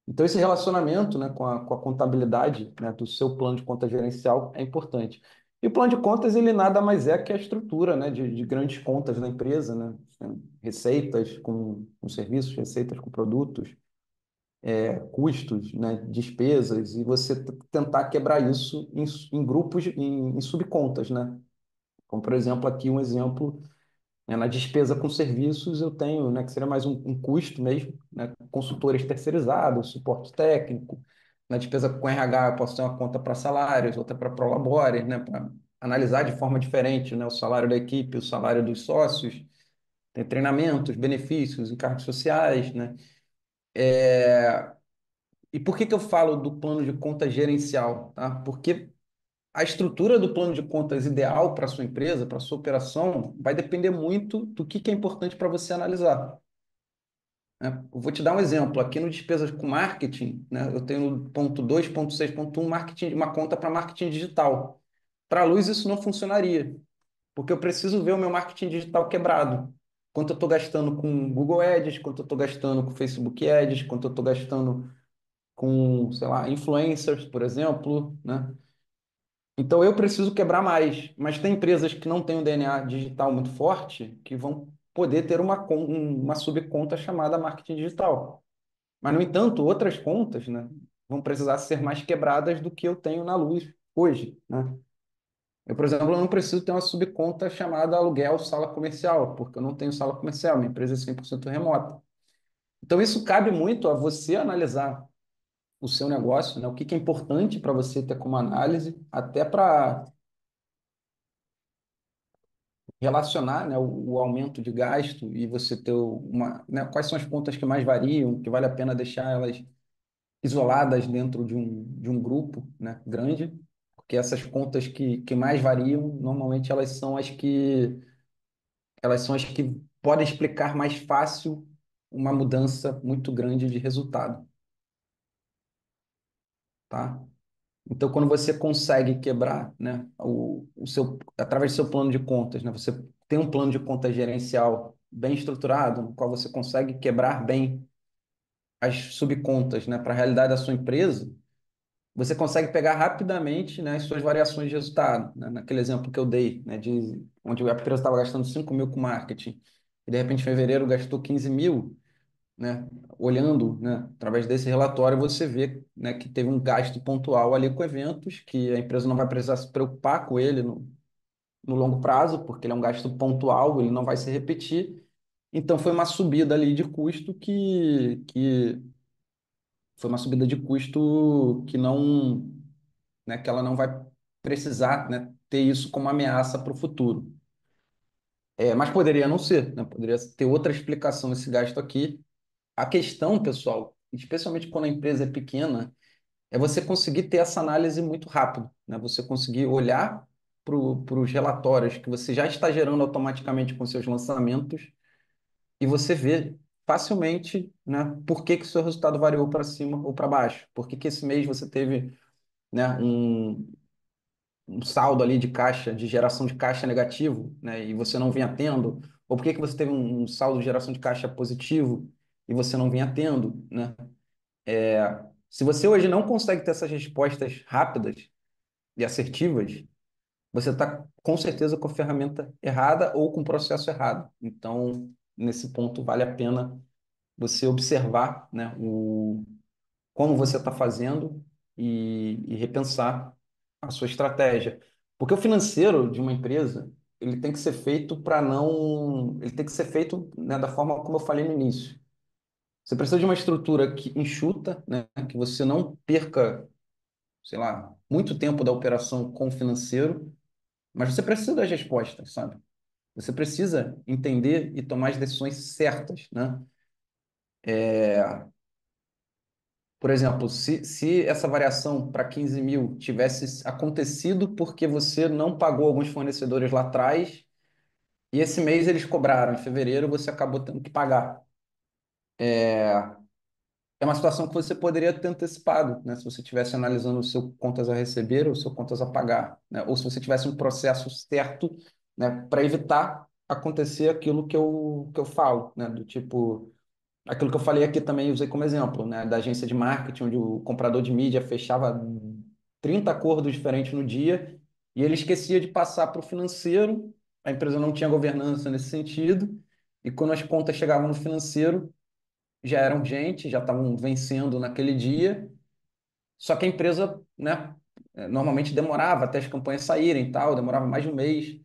Então, esse relacionamento, né, com a contabilidade, né, do seu plano de conta gerencial é importante. E o plano de contas, ele nada mais é que a estrutura, né, de grandes contas da empresa, né, receitas com serviços, receitas com produtos, custos, né, despesas, e você tentar quebrar isso em grupos, em subcontas, né? Como, por exemplo, aqui um exemplo, né, na despesa com serviços, eu tenho, né, que seria mais um custo mesmo, né, consultores terceirizados, suporte técnico. Na despesa com RH, eu posso ter uma conta para salários, outra para prolabore, né, para analisar de forma diferente, né, o salário da equipe, o salário dos sócios, tem treinamentos, benefícios, encargos sociais, né? E por que que eu falo do plano de conta gerencial, tá? Porque a estrutura do plano de contas ideal para a sua empresa, para a sua operação, vai depender muito do que é importante para você analisar, né? Eu vou te dar um exemplo. Aqui no Despesas com Marketing, né, eu tenho no ponto 2, ponto 6, ponto 1, marketing, uma conta para marketing digital. Para a Luz, isso não funcionaria, porque eu preciso ver o meu marketing digital quebrado. Quanto eu estou gastando com Google Ads, quanto eu estou gastando com Facebook Ads, quanto eu estou gastando com, sei lá, influencers, por exemplo, né? Então eu preciso quebrar mais, mas tem empresas que não têm um DNA digital muito forte que vão poder ter uma subconta chamada marketing digital. Mas, no entanto, outras contas, né, vão precisar ser mais quebradas do que eu tenho na Luz hoje, né? Eu, por exemplo, eu não preciso ter uma subconta chamada aluguel sala comercial, porque eu não tenho sala comercial, minha empresa é 100% remota. Então, isso cabe muito a você analisar o seu negócio, né? O que que é importante para você ter como análise, até para relacionar, né, o aumento de gasto e você ter né, quais são as contas que mais variam, que vale a pena deixar elas isoladas dentro de um grupo, né, grande, porque essas contas que mais variam, normalmente elas são as que podem explicar mais fácil uma mudança muito grande de resultado, tá? Então, quando você consegue quebrar, né, através do seu plano de contas, né, você tem um plano de contas gerencial bem estruturado, no qual você consegue quebrar bem as subcontas, né, para a realidade da sua empresa, você consegue pegar rapidamente, né, as suas variações de resultado, né, naquele exemplo que eu dei, né, de onde a empresa estava gastando 5 mil com marketing, e de repente em fevereiro gastou 15 mil, né? Olhando, né, através desse relatório, você vê, né, que teve um gasto pontual ali com eventos, que a empresa não vai precisar se preocupar com ele no longo prazo, porque ele é um gasto pontual, ele não vai se repetir. Então, foi uma subida ali de custo que foi uma subida de custo que não, né, que ela não vai precisar, né, ter isso como ameaça para o futuro. Mas poderia não ser, né? Poderia ter outra explicação nesse gasto aqui. A questão, pessoal, especialmente quando a empresa é pequena, é você conseguir ter essa análise muito rápido, né? Você conseguir olhar para os relatórios que você já está gerando automaticamente com seus lançamentos e você ver facilmente, né, por que que o seu resultado variou para cima ou para baixo. Por que que esse mês você teve, né, um saldo ali de caixa, de geração de caixa negativo, né, e você não vinha tendo? Ou por que que você teve um saldo de geração de caixa positivo e você não vinha tendo, né? Se você hoje não consegue ter essas respostas rápidas e assertivas, você está com certeza com a ferramenta errada ou com o processo errado. Então, nesse ponto, vale a pena você observar, né, como você está fazendo e repensar a sua estratégia. Porque o financeiro de uma empresa, ele tem que ser feito para não, ele tem que ser feito, né, da forma como eu falei no início. Você precisa de uma estrutura que enxuta, né, que você não perca, sei lá, muito tempo da operação com o financeiro, mas você precisa das respostas, sabe? Você precisa entender e tomar as decisões certas, né? Por exemplo, se essa variação para 15 mil tivesse acontecido porque você não pagou alguns fornecedores lá atrás e esse mês eles cobraram, em fevereiro você acabou tendo que pagar. É uma situação que você poderia ter antecipado, né? Se você estivesse analisando o seu contas a receber ou o seu contas a pagar, né? Ou se você tivesse um processo certo, né, para evitar acontecer aquilo que eu falo, né? Do tipo, aquilo que eu falei aqui também usei como exemplo, né? Da agência de marketing, onde o comprador de mídia fechava 30 acordos diferentes no dia e ele esquecia de passar para o financeiro, a empresa não tinha governança nesse sentido, e quando as contas chegavam no financeiro, já eram urgentes, já estavam vencendo naquele dia, só que a empresa, né, normalmente demorava até as campanhas saírem e tal, demorava mais de um mês.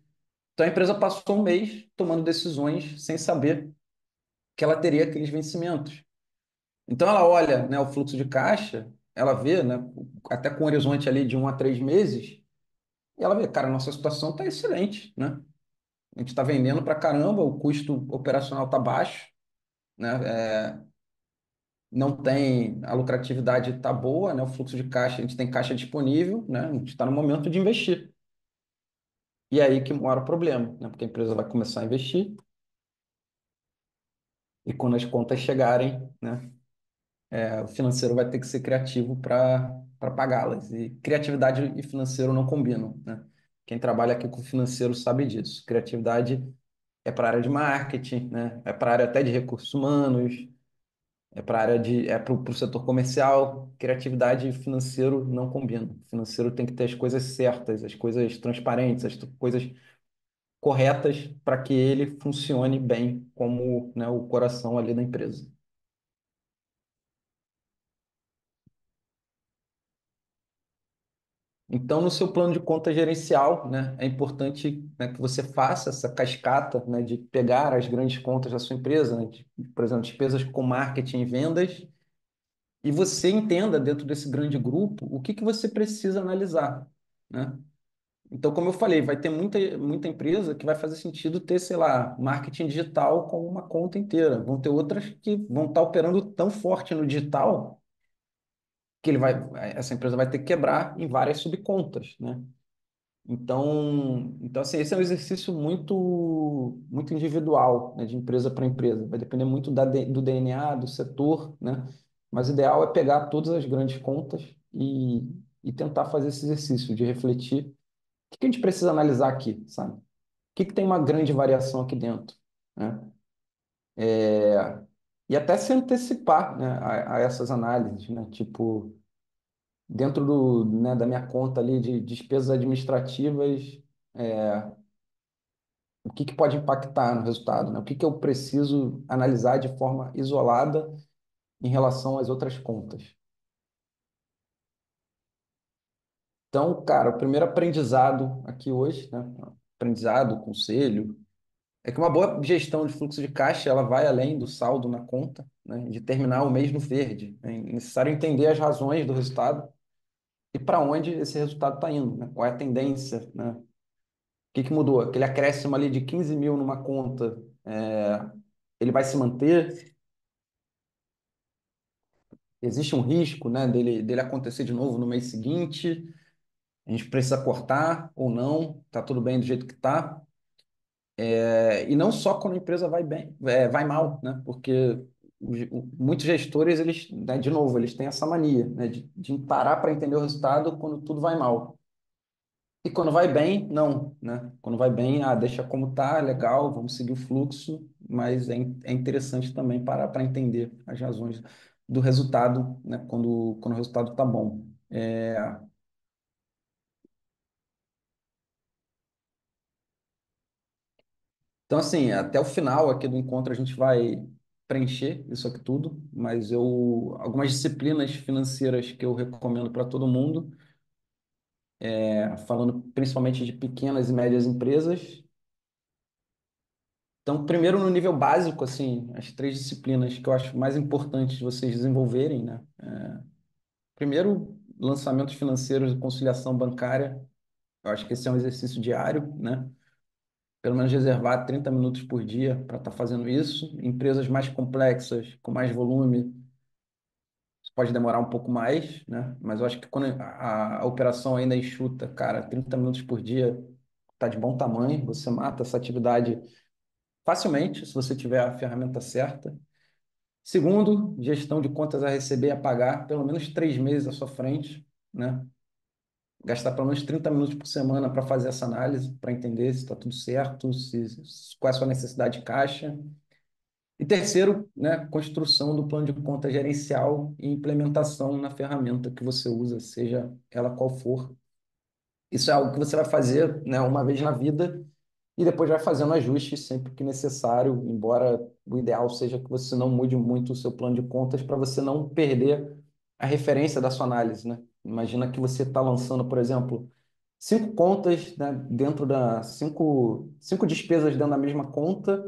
Então a empresa passou um mês tomando decisões sem saber que ela teria aqueles vencimentos. Então ela olha, né, o fluxo de caixa, ela vê, né, até com um horizonte ali de 1 a 3 meses, e ela vê, cara, nossa situação está excelente, né? A gente está vendendo para caramba, o custo operacional está baixo, né? Não tem, a lucratividade está boa, né? O fluxo de caixa, a gente tem caixa disponível, né? A gente está no momento de investir. E é aí que mora o problema, né? Porque a empresa vai começar a investir e quando as contas chegarem, né? O financeiro vai ter que ser criativo para pagá-las. E criatividade e financeiro não combinam, né? Quem trabalha aqui com financeiro sabe disso. Criatividade é para a área de marketing, né? É para a área até de recursos humanos, é para o setor comercial. Criatividade e financeiro não combinam. Financeiro tem que ter as coisas certas, as coisas transparentes, as coisas corretas para que ele funcione bem como, né, o coração ali da empresa. Então, no seu plano de conta gerencial, né, é importante, né, que você faça essa cascata, né, de pegar as grandes contas da sua empresa, né, por exemplo, despesas com marketing e vendas, e você entenda dentro desse grande grupo o que que você precisa analisar, né? Então, como eu falei, vai ter muita empresa que vai fazer sentido ter, sei lá, marketing digital com uma conta inteira. Vão ter outras que vão estar operando tão forte no digital que essa empresa vai ter que quebrar em várias subcontas, né? Então assim, esse é um exercício muito individual, né, de empresa para empresa. Vai depender muito do DNA, do setor, né? Mas o ideal é pegar todas as grandes contas e tentar fazer esse exercício de refletir o que a gente precisa analisar aqui, sabe? O que tem uma grande variação aqui dentro, né? E até se antecipar, né, a essas análises, né? Tipo, dentro né, da minha conta ali de despesas administrativas, o que pode impactar no resultado, né? O que eu preciso analisar de forma isolada em relação às outras contas. Então, cara, o primeiro aprendizado aqui hoje, né? Aprendizado, conselho, é que uma boa gestão de fluxo de caixa, ela vai além do saldo na conta, né? De terminar o mês no verde. É necessário entender as razões do resultado e para onde esse resultado está indo, né? Qual é a tendência, né? O que mudou? Aquele acréscimo ali de 15 mil numa conta, ele vai se manter? Existe um risco, né, dele acontecer de novo no mês seguinte? A gente precisa cortar ou não? Tá tudo bem do jeito que tá? E não só quando a empresa vai bem, vai mal, né? Porque muitos gestores, eles, né, de novo, eles têm essa mania, né, de parar para entender o resultado quando tudo vai mal. E quando vai bem, não, né? Quando vai bem, deixa como tá, legal, vamos seguir o fluxo, mas é interessante também parar para entender as razões do resultado, né? Quando o resultado tá bom. Então, assim, até o final aqui do encontro a gente vai preencher isso aqui tudo, mas algumas disciplinas financeiras que eu recomendo para todo mundo, falando principalmente de pequenas e médias empresas, Então, primeiro no nível básico, assim, as três disciplinas que eu acho mais importantes de vocês desenvolverem, né? Primeiro, lançamentos financeiros e conciliação bancária. Eu acho que esse é um exercício diário, né? Pelo menos reservar 30 minutos por dia para estar fazendo isso. Empresas mais complexas, com mais volume, isso pode demorar um pouco mais, né? Mas eu acho que quando a operação ainda é enxuta, cara, 30 minutos por dia está de bom tamanho, você mata essa atividade facilmente, se você tiver a ferramenta certa. Segundo, gestão de contas a receber e a pagar, pelo menos 3 meses à sua frente, né? Gastar pelo menos 30 minutos por semana para fazer essa análise, para entender se está tudo certo, qual é a sua necessidade de caixa. E terceiro, né, construção do plano de conta gerencial e implementação na ferramenta que você usa, seja ela qual for. Isso é algo que você vai fazer, né, uma vez na vida e depois vai fazendo ajustes sempre que necessário, embora o ideal seja que você não mude muito o seu plano de contas para você não perder a referência da sua análise, né? Imagina que você está lançando, por exemplo, 5 contas, né, dentro da cinco despesas dentro da mesma conta.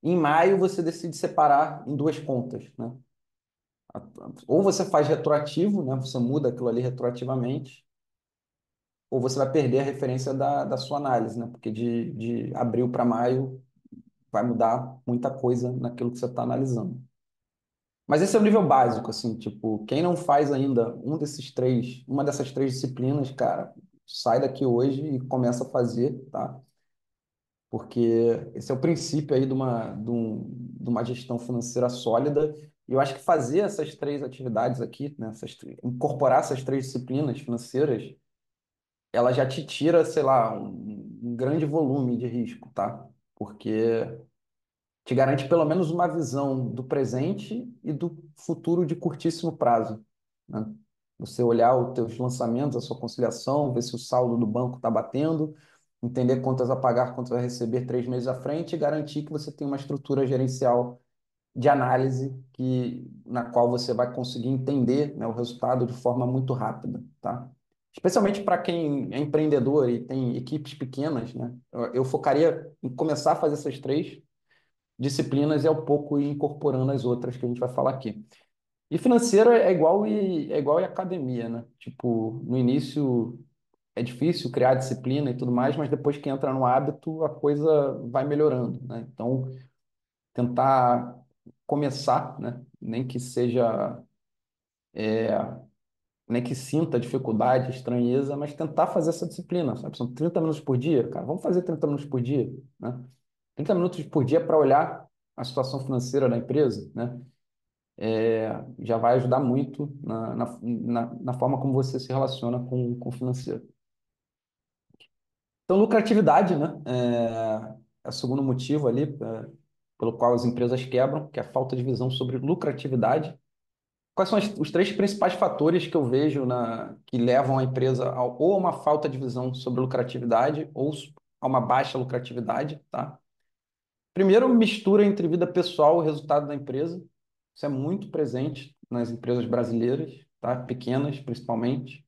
Em maio você decide separar em 2 contas, né? Ou você faz retroativo, né? Você muda aquilo ali retroativamente, ou você vai perder a referência da sua análise, né? Porque de abril para maio vai mudar muita coisa naquilo que você está analisando. Mas esse é o nível básico, assim, tipo, quem não faz ainda uma dessas três disciplinas, cara, sai daqui hoje e começa a fazer, tá? Porque esse é o princípio aí de uma gestão financeira sólida. E eu acho que fazer essas três atividades aqui, né, incorporar essas três disciplinas financeiras, ela já te tira, sei lá, um grande volume de risco, tá? Porque te garante pelo menos uma visão do presente e do futuro de curtíssimo prazo, né? Você olhar os teus lançamentos, a sua conciliação, ver se o saldo do banco está batendo, entender quantas a pagar, quantas a receber 3 meses à frente e garantir que você tem uma estrutura gerencial de análise na qual você vai conseguir entender, né, o resultado de forma muito rápida, tá? Especialmente para quem é empreendedor e tem equipes pequenas, né? Eu focaria em começar a fazer essas três disciplinas e ao pouco ir incorporando as outras que a gente vai falar aqui. E financeira é igual em academia, né? Tipo, no início é difícil criar disciplina e tudo mais, mas depois que entra no hábito, a coisa vai melhorando, né? Então, tentar começar, né? Nem que sinta dificuldade, estranheza, mas tentar fazer essa disciplina, sabe? São 30 minutos por dia, cara, vamos fazer 30 minutos por dia, né? 30 minutos por dia para olhar a situação financeira da empresa, né? Já vai ajudar muito na forma como você se relaciona com o financeiro. Então, lucratividade, né? É o segundo motivo ali, pelo qual as empresas quebram, que é a falta de visão sobre lucratividade. Quais são os três principais fatores que eu vejo que levam a empresa ou a uma falta de visão sobre lucratividade ou a uma baixa lucratividade, tá? Primeiro, mistura entre vida pessoal e resultado da empresa. Isso é muito presente nas empresas brasileiras, tá? Pequenas, principalmente.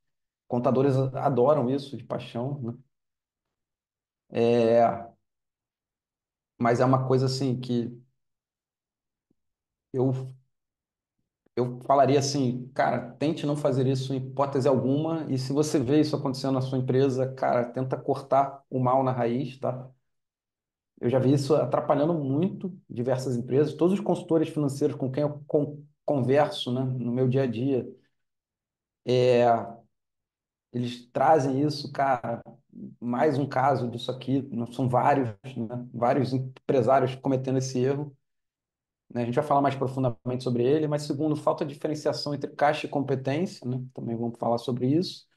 Contadores adoram isso de paixão, né? Mas é uma coisa assim que eu, eu falaria assim, cara, tente não fazer isso em hipótese alguma. E se você vê isso acontecendo na sua empresa, cara, tenta cortar o mal na raiz, tá? Eu já vi isso atrapalhando muito diversas empresas. Todos os consultores financeiros com quem eu converso, né, no meu dia a dia, eles trazem isso, cara. Mais um caso disso aqui, são vários, né, vários empresários cometendo esse erro, né? A gente vai falar mais profundamente sobre ele, mas segundo, falta de diferenciação entre caixa e competência, né? Também vamos falar sobre isso.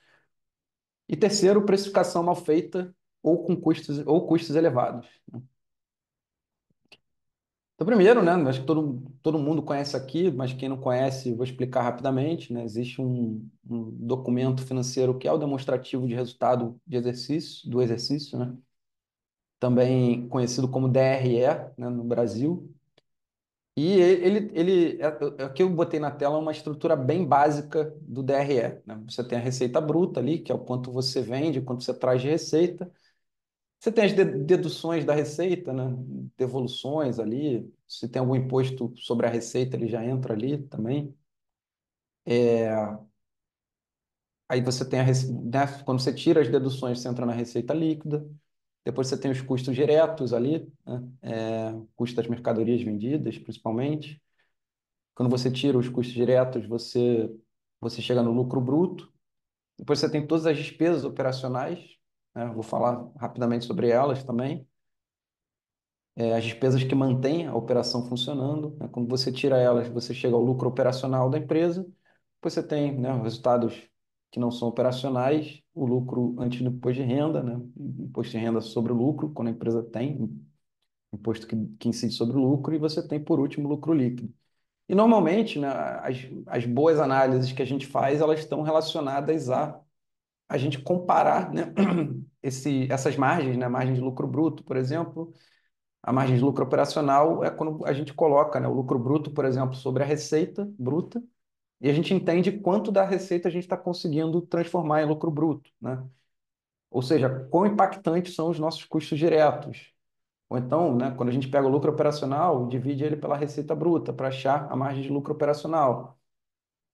E terceiro, precificação mal feita ou custos elevados. Então, primeiro, né, acho que todo mundo conhece aqui, mas quem não conhece, vou explicar rapidamente, né? Existe um documento financeiro que é o demonstrativo de resultado do exercício, né? Também conhecido como DRE, né, no Brasil. E aqui eu botei na tela uma estrutura bem básica do DRE, né? Você tem a receita bruta ali, que é o quanto você vende, quanto você traz de receita. Você tem as deduções da receita, né? Devoluções ali. Se tem algum imposto sobre a receita, ele já entra ali também. Aí você tem né? Quando você tira as deduções, você entra na receita líquida. Depois você tem os custos diretos ali, né? Custo das mercadorias vendidas, principalmente. Quando você tira os custos diretos, você chega no lucro bruto. Depois você tem todas as despesas operacionais, né? Vou falar rapidamente sobre elas também. As despesas que mantêm a operação funcionando, né? Quando você tira elas, você chega ao lucro operacional da empresa. Depois você tem, né, os resultados que não são operacionais, o lucro antes do imposto de renda, né? Imposto de renda sobre o lucro, quando a empresa tem imposto que incide sobre o lucro, e você tem, por último, o lucro líquido. E normalmente, né, as boas análises que a gente faz, elas estão relacionadas a gente comparar, né, essas margens, né, margem de lucro bruto, por exemplo. A margem de lucro operacional é quando a gente coloca, né, o lucro bruto, por exemplo, sobre a receita bruta, e a gente entende quanto da receita a gente está conseguindo transformar em lucro bruto, né? Ou seja, quão impactantes são os nossos custos diretos. Ou então, né, quando a gente pega o lucro operacional, divide ele pela receita bruta para achar a margem de lucro operacional.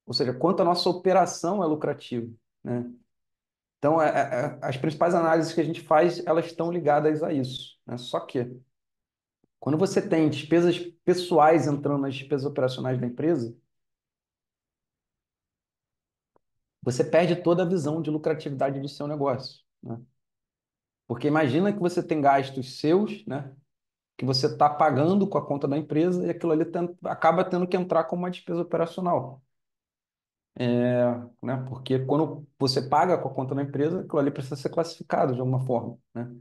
Ou seja, quanto a nossa operação é lucrativa, né? Então, as principais análises que a gente faz, elas estão ligadas a isso, né? Só que, quando você tem despesas pessoais entrando nas despesas operacionais da empresa, você perde toda a visão de lucratividade do seu negócio, né? Porque imagina que você tem gastos seus, né, que você está pagando com a conta da empresa e aquilo ali acaba tendo que entrar como uma despesa operacional, né? Porque quando você paga com a conta da empresa, aquilo ali precisa ser classificado de alguma forma, né?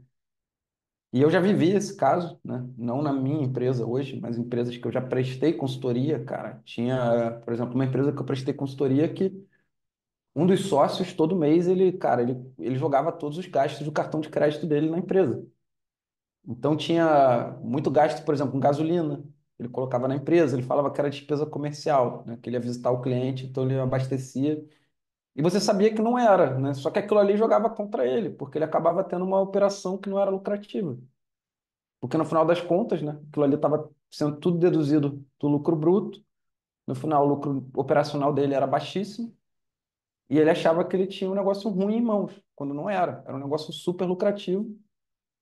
E eu já vivi esse caso, né? Não na minha empresa hoje, mas em empresas que eu já prestei consultoria, cara. Tinha, por exemplo, uma empresa que eu prestei consultoria que um dos sócios, todo mês, ele jogava todos os gastos do cartão de crédito dele na empresa. Então tinha muito gasto, por exemplo, com gasolina. Ele colocava na empresa, ele falava que era despesa comercial, né? Que ele ia visitar o cliente, então ele abastecia. E você sabia que não era, né? Só que aquilo ali jogava contra ele, porque ele acabava tendo uma operação que não era lucrativa. Porque no final das contas, né? Aquilo ali estava sendo tudo deduzido do lucro bruto. No final, o lucro operacional dele era baixíssimo. E ele achava que ele tinha um negócio ruim em mãos, quando não era. Era um negócio super lucrativo,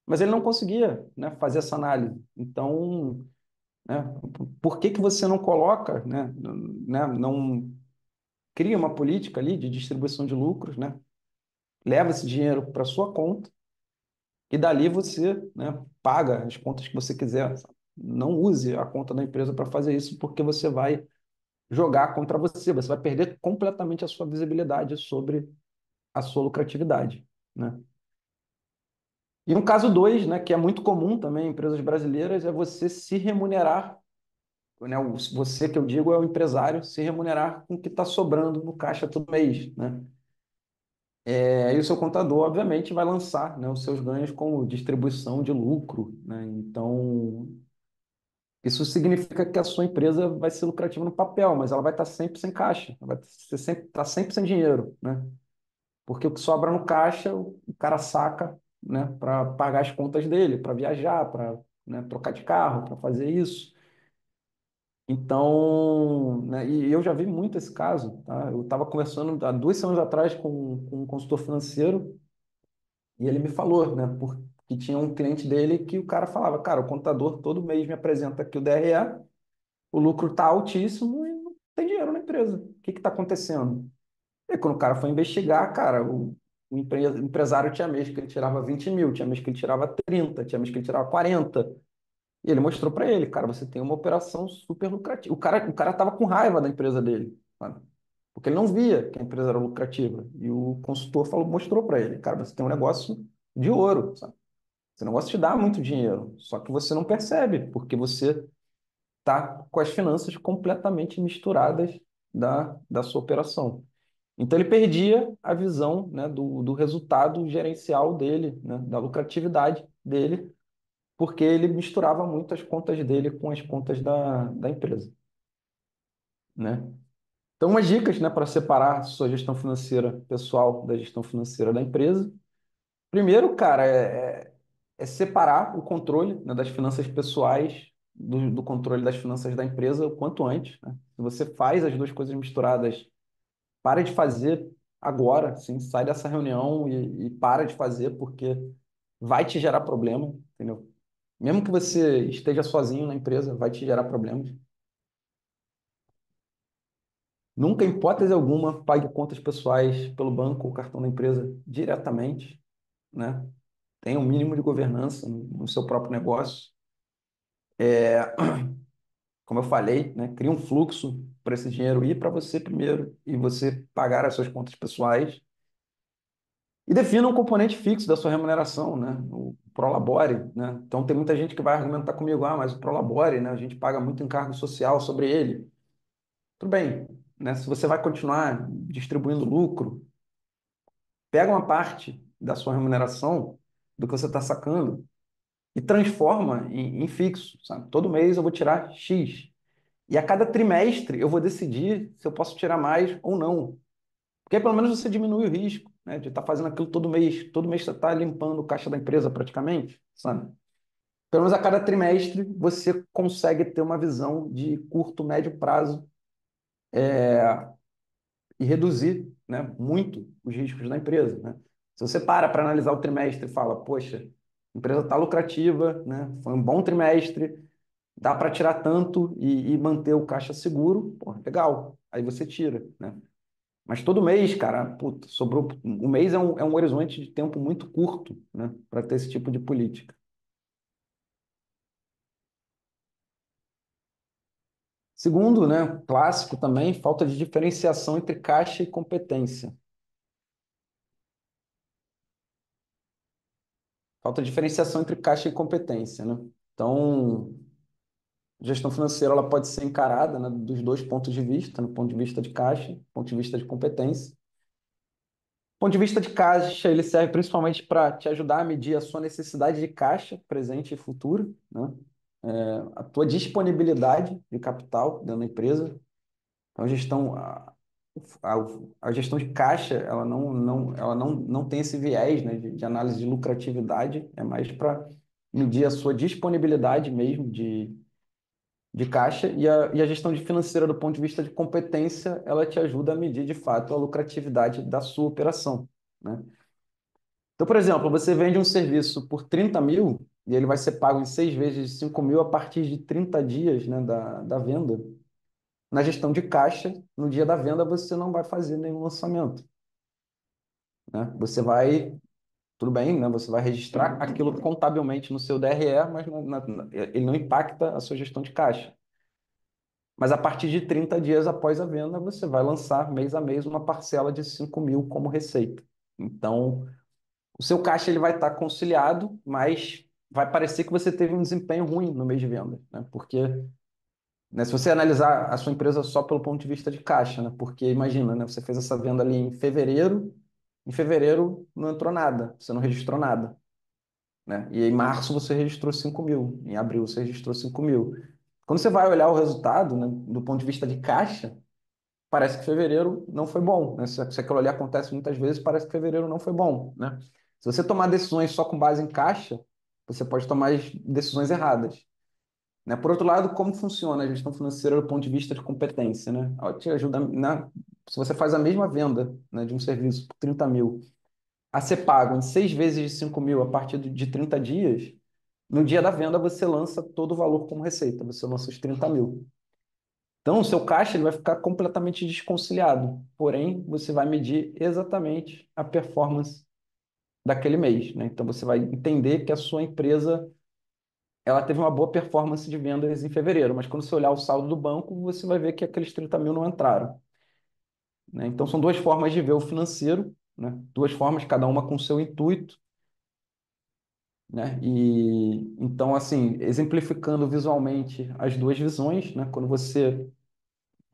mas ele não conseguia, né, fazer essa análise. Então, né, por que que você não coloca, né, não cria uma política ali de distribuição de lucros, né? Leva esse dinheiro para sua conta e dali você, né, paga as contas que você quiser. Não use a conta da empresa para fazer isso, porque você vai jogar contra você. Você vai perder completamente a sua visibilidade sobre a sua lucratividade, né? E um caso dois, né, que é muito comum também em empresas brasileiras, é você se remunerar, né? Você que eu digo é o empresário se remunerar com o que está sobrando no caixa todo mês, né? E o seu contador, obviamente, vai lançar, né, os seus ganhos como distribuição de lucro, né? Então, isso significa que a sua empresa vai ser lucrativa no papel, mas ela vai estar sempre sem caixa, ela vai estar sempre sem dinheiro, né? Porque o que sobra no caixa, o cara saca, né, para pagar as contas dele, para viajar, para, né, trocar de carro, para fazer isso. Então, né, e eu já vi muito esse caso, tá? Eu estava conversando há 2 semanas atrás com um consultor financeiro e ele me falou, né, porque tinha um cliente dele que o cara falava, cara, o contador todo mês me apresenta aqui o DRE, o lucro está altíssimo e não tem dinheiro na empresa. O que está acontecendo? E quando o cara foi investigar, cara, o empresário tinha mês que ele tirava 20 mil, tinha mês que ele tirava 30, tinha mês que ele tirava 40. E ele mostrou para ele, cara, você tem uma operação super lucrativa. O cara tava com raiva da empresa dele, sabe? Porque ele não via que a empresa era lucrativa. E o consultor mostrou para ele, cara, você tem um negócio de ouro, sabe? Esse negócio te dá muito dinheiro, só que você não percebe, porque você tá com as finanças completamente misturadas da sua operação. Então ele perdia a visão, né, do resultado gerencial dele, né, da lucratividade dele, porque ele misturava muito as contas dele com as contas da empresa, né? Então, umas dicas, né, para separar sua gestão financeira pessoal da gestão financeira da empresa. Primeiro, cara, é separar o controle, né, das finanças pessoais do controle das finanças da empresa o quanto antes, né? Se você faz as duas coisas misturadas, para de fazer agora, assim, sai dessa reunião e para de fazer, porque vai te gerar problema, entendeu? Mesmo que você esteja sozinho na empresa, vai te gerar problemas. Nunca, em hipótese alguma, pague contas pessoais pelo banco ou cartão da empresa diretamente, né? Tenha um mínimo de governança no seu próprio negócio. Como eu falei, né? Cria um fluxo para esse dinheiro ir para você primeiro e você pagar as suas contas pessoais. E defina um componente fixo da sua remuneração, né? O Prolabore, né? Então tem muita gente que vai argumentar comigo, ah, mas o Prolabore, né? A gente paga muito encargo social sobre ele. Tudo bem, né? Se você vai continuar distribuindo lucro, pega uma parte da sua remuneração, do que você está sacando, e transforma em fixo, sabe? Todo mês eu vou tirar X. E a cada trimestre eu vou decidir se eu posso tirar mais ou não. Porque aí pelo menos você diminui o risco, né, de estar fazendo aquilo todo mês. Todo mês você está limpando o caixa da empresa praticamente, sabe? Pelo menos a cada trimestre você consegue ter uma visão de curto, médio prazo e reduzir, né, muito os riscos da empresa, né? Se você para analisar o trimestre e fala, poxa, a empresa está lucrativa, né, foi um bom trimestre, dá para tirar tanto e manter o caixa seguro, pô, legal. Aí você tira, né? Mas todo mês, cara, puta, sobrou. O mês é um horizonte de tempo muito curto, né, para ter esse tipo de política. Segundo, né, clássico também, falta de diferenciação entre caixa e competência. Falta de diferenciação entre caixa e competência, né? Então, gestão financeira ela pode ser encarada, né, dos dois pontos de vista, no ponto de vista de caixa, ponto de vista de competência. Do ponto de vista de caixa, ele serve principalmente para te ajudar a medir a sua necessidade de caixa, presente e futuro, né? A tua disponibilidade de capital dentro da empresa. Então, a, a gestão de caixa, ela não tem esse viés, né, de análise de lucratividade, é mais para medir a sua disponibilidade mesmo de caixa e a gestão de financeira do ponto de vista de competência, ela te ajuda a medir de fato a lucratividade da sua operação, né? Então, por exemplo, você vende um serviço por 30 mil e ele vai ser pago em 6 vezes de 5 mil a partir de 30 dias, né, da venda. Na gestão de caixa, no dia da venda, você não vai fazer nenhum lançamento, né? Tudo bem, né? Você vai registrar aquilo contabilmente no seu DRE, mas ele não impacta a sua gestão de caixa. Mas a partir de 30 dias após a venda, você vai lançar mês a mês uma parcela de 5 mil como receita. Então, o seu caixa ele vai estar conciliado, mas vai parecer que você teve um desempenho ruim no mês de venda, né? Porque, né, se você analisar a sua empresa só pelo ponto de vista de caixa, né? Porque imagina, né, você fez essa venda ali em fevereiro não entrou nada, você não registrou nada, né? E em março você registrou 5 mil, em abril você registrou 5 mil. Quando você vai olhar o resultado, né, do ponto de vista de caixa, parece que fevereiro não foi bom, né? Se aquilo ali acontece muitas vezes, parece que fevereiro não foi bom, né? Se você tomar decisões só com base em caixa, você pode tomar as decisões erradas, né? Por outro lado, como funciona a gestão financeira do ponto de vista de competência, né? Ela te ajuda se você faz a mesma venda, né, de um serviço por 30 mil, a ser pago em 6 vezes de 5 mil a partir de 30 dias, no dia da venda você lança todo o valor como receita, você lança os 30 mil. Então, o seu caixa ele vai ficar completamente desconciliado, porém, você vai medir exatamente a performance daquele mês, né? Então, você vai entender que a sua empresa ela teve uma boa performance de vendas em fevereiro, mas quando você olhar o saldo do banco, você vai ver que aqueles 30 mil não entraram, né? Então, são duas formas de ver o financeiro, né? Duas formas, cada uma com seu intuito, né? E então, assim, exemplificando visualmente as duas visões, né? Quando você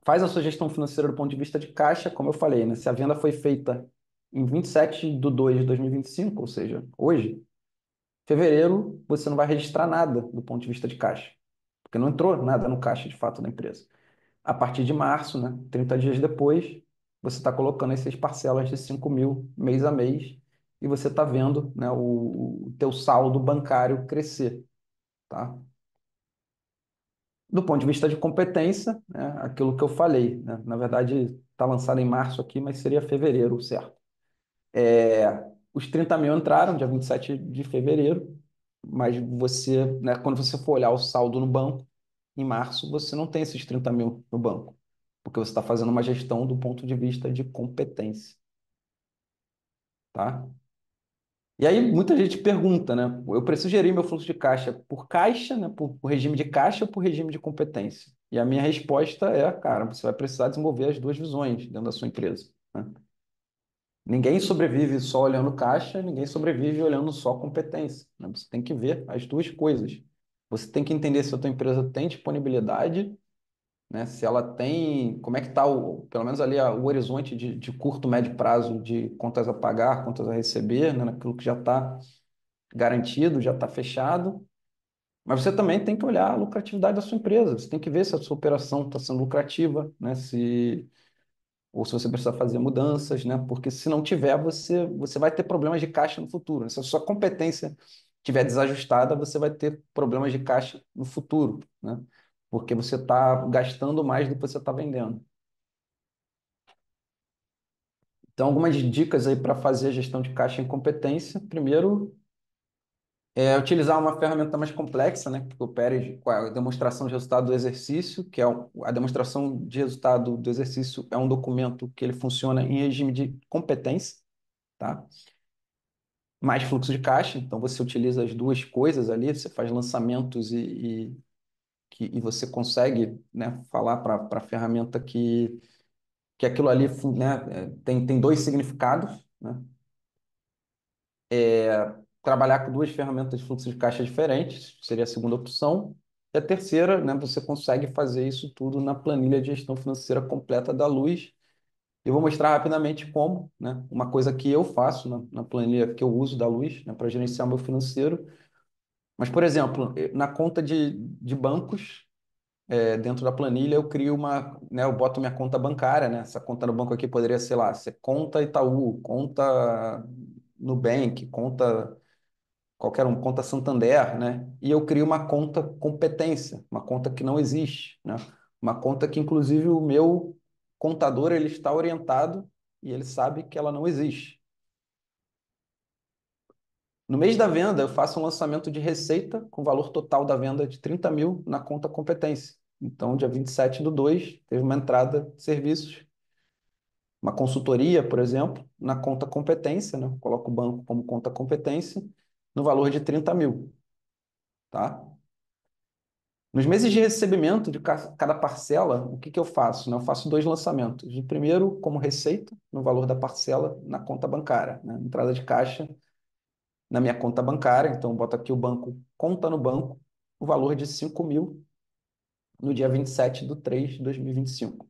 faz a sua gestão financeira do ponto de vista de caixa, como eu falei, né? Se a venda foi feita em 27/2/2025, ou seja, hoje, fevereiro, você não vai registrar nada do ponto de vista de caixa, porque não entrou nada no caixa de fato da empresa. A partir de março, né, 30 dias depois, você está colocando essas parcelas de 5 mil mês a mês, e você está vendo, né, o teu saldo bancário crescer, tá? Do ponto de vista de competência, né, aquilo que eu falei, né? Na verdade, está lançado em março aqui, mas seria fevereiro, certo? Os 30 mil entraram dia 27 de fevereiro, mas você, né, quando você for olhar o saldo no banco, em março, você não tem esses 30 mil no banco, porque você está fazendo uma gestão do ponto de vista de competência, tá? E aí muita gente pergunta, né? Eu preciso gerir meu fluxo de caixa, né? Por regime de caixa ou por regime de competência? E a minha resposta é, cara, você vai precisar desenvolver as duas visões dentro da sua empresa, né? Ninguém sobrevive só olhando caixa, ninguém sobrevive olhando só competência, né? Você tem que ver as duas coisas. Você tem que entender se a tua empresa tem disponibilidade, né? Se ela tem, como é que está pelo menos ali o horizonte de curto, médio prazo de contas a pagar, contas a receber, né? Naquilo que já está garantido, já está fechado. Mas você também tem que olhar a lucratividade da sua empresa. Você tem que ver se a sua operação está sendo lucrativa, né? Ou se você precisa fazer mudanças, né? Porque se não tiver, você vai ter problemas de caixa no futuro, né? Se a sua competência estiver desajustada, você vai ter problemas de caixa no futuro, né? Porque você está gastando mais do que você está vendendo. Então, algumas dicas aí para fazer a gestão de caixa em competência. Primeiro, utilizar uma ferramenta mais complexa, né, que opere com a demonstração de resultado do exercício, que é a demonstração de resultado do exercício é um documento que ele funciona em regime de competência, tá? Mais fluxo de caixa, então você utiliza as duas coisas ali, você faz lançamentos e você consegue, né, falar para a ferramenta que aquilo ali, né, tem dois significados, né? Trabalhar com duas ferramentas de fluxo de caixa diferentes, seria a segunda opção. E a terceira, né, você consegue fazer isso tudo na planilha de gestão financeira completa da Luz. Eu vou mostrar rapidamente como, né, uma coisa que eu faço na planilha que eu uso da Luz, né, para gerenciar o meu financeiro. Mas, por exemplo, na conta de bancos, dentro da planilha, eu crio né, eu boto minha conta bancária, né? Essa conta no banco aqui poderia, sei lá, ser conta Itaú, conta Nubank, conta qualquer um, conta Santander, né? E eu crio uma conta competência, uma conta que não existe, né? Uma conta que, inclusive, o meu contador ele está orientado e ele sabe que ela não existe. No mês da venda, eu faço um lançamento de receita com valor total da venda de 30 mil na conta competência. Então, dia 27/2, teve uma entrada de serviços, uma consultoria, por exemplo, na conta competência, né? Coloco o banco como conta competência, no valor de 30 mil, tá? Nos meses de recebimento de cada parcela, o que que eu faço, né? Eu faço dois lançamentos. O primeiro, como receita, no valor da parcela na conta bancária, né? Entrada de caixa na minha conta bancária. Então, eu boto aqui o banco, conta no banco, o valor de 5 mil no dia 27/3/2025.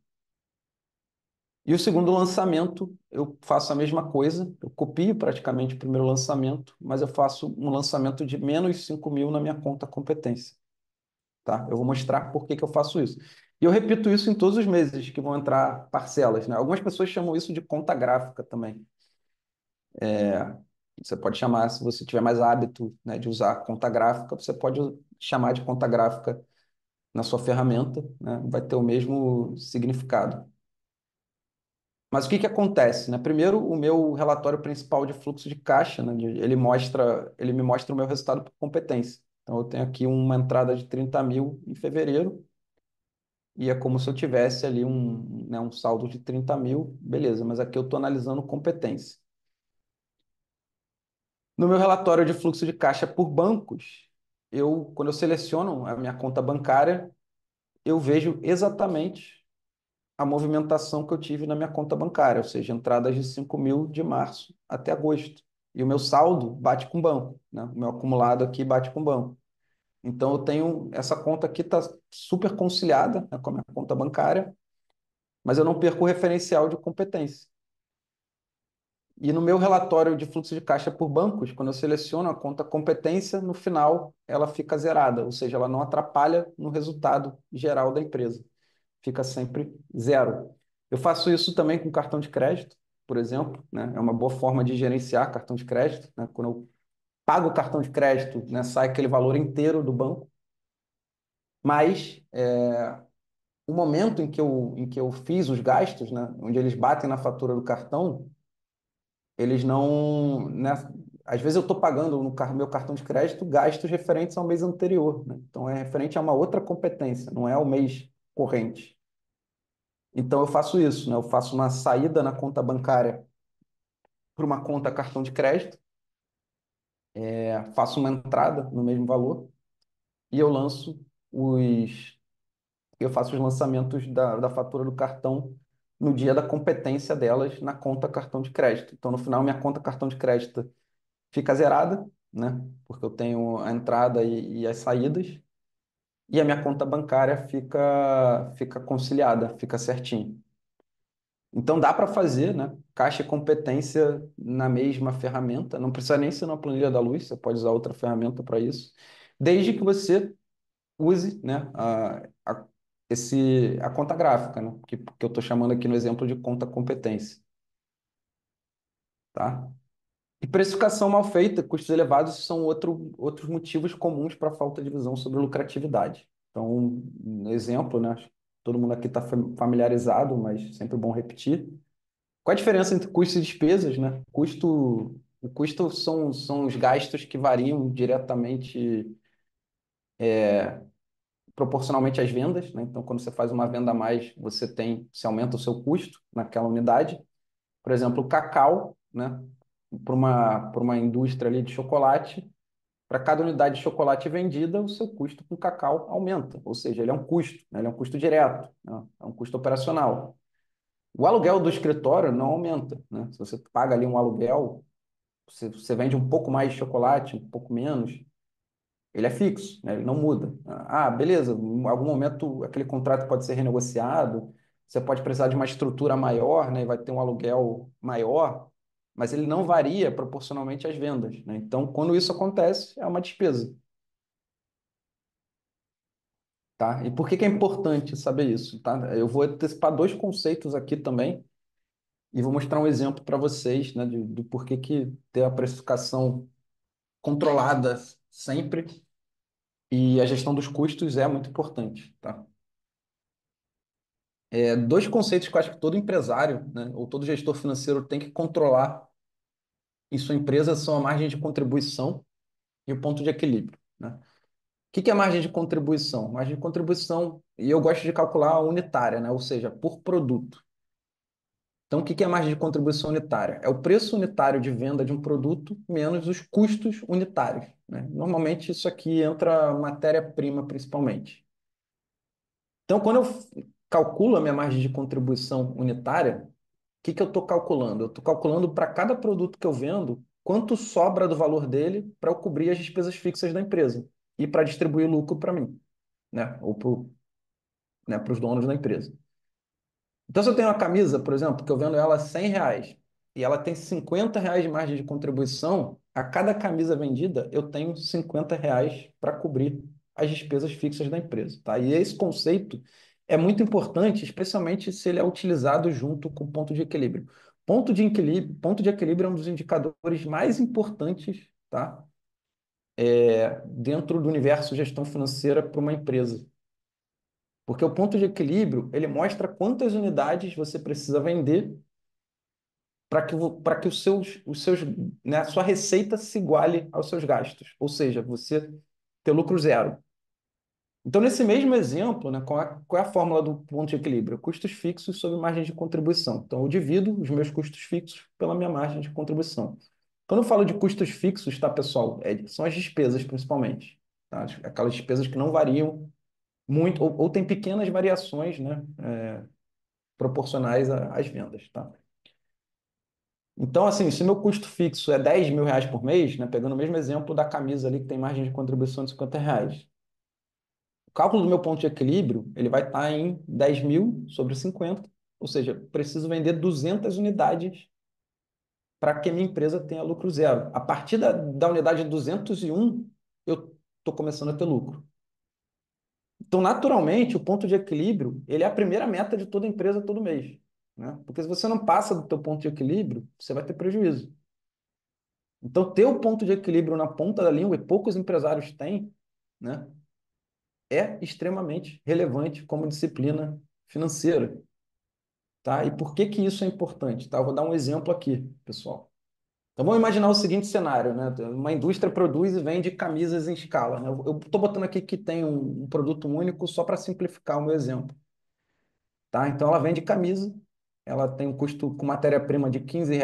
E o segundo lançamento, eu faço a mesma coisa, eu copio praticamente o primeiro lançamento, mas eu faço um lançamento de menos 5 mil na minha conta competência, tá? Eu vou mostrar por que que eu faço isso. E eu repito isso em todos os meses que vão entrar parcelas, né? Algumas pessoas chamam isso de conta gráfica também. Você pode chamar, se você tiver mais hábito, né, de usar conta gráfica, você pode chamar de conta gráfica na sua ferramenta, né? Vai ter o mesmo significado. Mas o que que acontece, né? Primeiro, o meu relatório principal de fluxo de caixa, né? Ele me mostra o meu resultado por competência. Então, eu tenho aqui uma entrada de 30 mil em fevereiro, e é como se eu tivesse ali né, um saldo de 30 mil, beleza, mas aqui eu estou analisando competência. No meu relatório de fluxo de caixa por bancos, quando eu seleciono a minha conta bancária, eu vejo exatamente a movimentação que eu tive na minha conta bancária, ou seja, entradas de 5 mil de março até agosto. E o meu saldo bate com o banco, né? O meu acumulado aqui bate com o banco. Então, eu tenho essa conta aqui está super conciliada, né, com a minha conta bancária, mas eu não perco o referencial de competência. E no meu relatório de fluxo de caixa por bancos, quando eu seleciono a conta competência, no final ela fica zerada, ou seja, ela não atrapalha no resultado geral da empresa. Fica sempre zero. Eu faço isso também com cartão de crédito, por exemplo, né? É uma boa forma de gerenciar cartão de crédito, né? Quando eu pago o cartão de crédito, né, sai aquele valor inteiro do banco, mas o momento em que eu fiz os gastos, né, onde eles batem na fatura do cartão, eles não, né, às vezes eu estou pagando no meu cartão de crédito gastos referentes ao mês anterior, né? Então é referente a uma outra competência, não é o mês corrente. Então eu faço isso, né? Eu faço uma saída na conta bancária para uma conta cartão de crédito, faço uma entrada no mesmo valor e os, eu faço os lançamentos da fatura do cartão no dia da competência delas na conta cartão de crédito. Então no final minha conta cartão de crédito fica zerada, né? Porque eu tenho a entrada e as saídas, e a minha conta bancária fica conciliada, fica certinho. Então dá para fazer, né? Caixa e competência na mesma ferramenta, não precisa nem ser na planilha da luz, você pode usar outra ferramenta para isso, desde que você use, né, a conta gráfica, né? Que eu estou chamando aqui no exemplo de conta competência, tá? E precificação mal feita, custos elevados são outros motivos comuns para a falta de visão sobre lucratividade. Então, um exemplo, né? Acho que todo mundo aqui está familiarizado, mas sempre bom repetir. Qual a diferença entre custo e despesas, né? O custo são os gastos que variam diretamente, proporcionalmente às vendas, né? Então, quando você faz uma venda a mais, você aumenta o seu custo naquela unidade. Por exemplo, o cacau, né? Para uma indústria ali de chocolate, para cada unidade de chocolate vendida, o seu custo com cacau aumenta. Ou seja, ele é um custo, né? Ele é um custo direto, né? É um custo operacional. O aluguel do escritório não aumenta, né? Se você paga ali um aluguel, você vende um pouco mais de chocolate, um pouco menos, ele é fixo, né? Ele não muda. Ah, beleza, em algum momento aquele contrato pode ser renegociado, você pode precisar de uma estrutura maior, né? E vai ter um aluguel maior, mas ele não varia proporcionalmente às vendas, né? Então, quando isso acontece, é uma despesa, tá? E por que que é importante saber isso, tá? Eu vou antecipar dois conceitos aqui também e vou mostrar um exemplo para vocês, né, do porquê que ter a precificação controlada sempre e a gestão dos custos é muito importante, tá? Dois conceitos que eu acho que todo empresário, né, ou todo gestor financeiro tem que controlar em sua empresa são a margem de contribuição e o ponto de equilíbrio, né? O que que é margem de contribuição? Margem de contribuição, e eu gosto de calcular a unitária, né, ou seja, por produto. Então, o que que é margem de contribuição unitária? É o preço unitário de venda de um produto menos os custos unitários, né? Normalmente, isso aqui entra matéria-prima, principalmente. Então, quando eu calculo a minha margem de contribuição unitária, o que que eu estou calculando? Eu estou calculando para cada produto que eu vendo, quanto sobra do valor dele para eu cobrir as despesas fixas da empresa e para distribuir lucro para mim, né? Ou para os donos da empresa. Então, se eu tenho uma camisa, por exemplo, que eu vendo ela a R$ 100 e ela tem R$ 50 de margem de contribuição, a cada camisa vendida eu tenho R$ 50 para cobrir as despesas fixas da empresa, tá? E esse conceito é muito importante, especialmente se ele é utilizado junto com o ponto de equilíbrio. Ponto de equilíbrio é um dos indicadores mais importantes, tá? Dentro do universo gestão financeira para uma empresa. Porque o ponto de equilíbrio, ele mostra quantas unidades você precisa vender para que né, a sua receita se iguale aos seus gastos. Ou seja, você ter lucro zero. Então, nesse mesmo exemplo, né, qual é a fórmula do ponto de equilíbrio? Custos fixos sobre margem de contribuição. Então, eu divido os meus custos fixos pela minha margem de contribuição. Quando eu falo de custos fixos, tá, pessoal? São as despesas, principalmente. Tá? Aquelas despesas que não variam muito, ou tem pequenas variações, né, proporcionais às vendas, tá? Então, assim, se meu custo fixo é R$ 10.000 por mês, né, pegando o mesmo exemplo da camisa ali que tem margem de contribuição de R$ 50, o cálculo do meu ponto de equilíbrio, ele vai estar em 10.000 sobre 50, ou seja, preciso vender 200 unidades para que a minha empresa tenha lucro zero. A partir da unidade 201, eu estou começando a ter lucro. Então, naturalmente, o ponto de equilíbrio, ele é a primeira meta de toda empresa todo mês. né? Porque se você não passa do teu ponto de equilíbrio, você vai ter prejuízo. Então, ter o ponto de equilíbrio na ponta da língua, e poucos empresários têm, né, é extremamente relevante como disciplina financeira, tá? E por que que isso é importante, tá? Eu vou dar um exemplo aqui, pessoal. Então, vamos imaginar o seguinte cenário, né? Uma indústria produz e vende camisas em escala, né? Eu estou botando aqui que tem um produto único só para simplificar o meu exemplo, tá? Então, ela vende camisa, ela tem um custo com matéria-prima de R$ 15,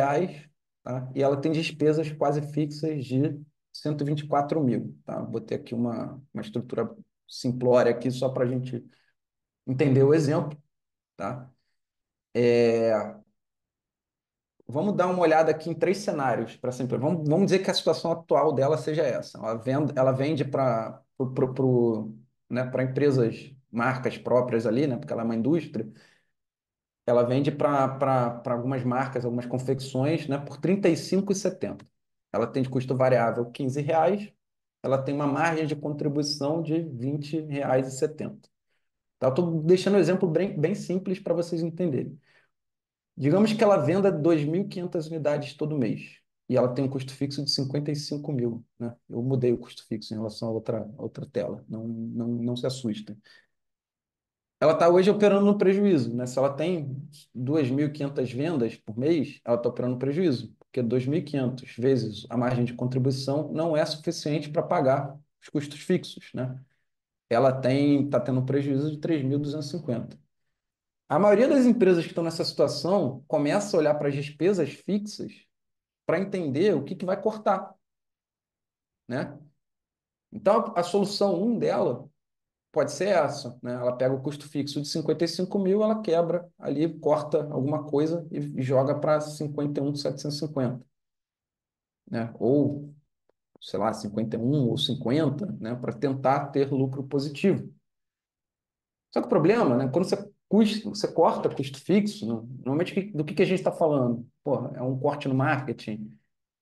tá? E ela tem despesas quase fixas de 124 mil, tá? Botei aqui uma estrutura simplória aqui só para a gente entender o exemplo, tá? Vamos dar uma olhada aqui em três cenários para sempre. Vamos dizer que a situação atual dela seja essa. Ela vende para né, para empresas, marcas próprias ali, né, porque ela é uma indústria. Ela vende para algumas marcas, algumas confecções, né, por R$ 35,70. Ela tem de custo variável R$ 15. Ela tem uma margem de contribuição de R$ 20,70. Tá? Eu estou deixando o exemplo bem simples para vocês entenderem. Digamos que ela venda 2.500 unidades todo mês e ela tem um custo fixo de 55 mil, né? Eu mudei o custo fixo em relação a outra tela, não se assustem. Ela está hoje operando no prejuízo, né? Se ela tem 2.500 vendas por mês, ela está operando no prejuízo, porque 2.500 vezes a margem de contribuição não é suficiente para pagar os custos fixos, né? Ela está tendo um prejuízo de 3.250. A maioria das empresas que estão nessa situação começa a olhar para as despesas fixas para entender o que vai cortar, né? Então, a solução um dela pode ser essa, né? Ela pega o custo fixo de 55 mil, ela quebra ali, corta alguma coisa e joga para 51.750, né? Ou, sei lá, 51 ou 50, né? Para tentar ter lucro positivo. Só que o problema, né? Quando você corta custo fixo, normalmente do que a gente está falando? Porra, é um corte no marketing,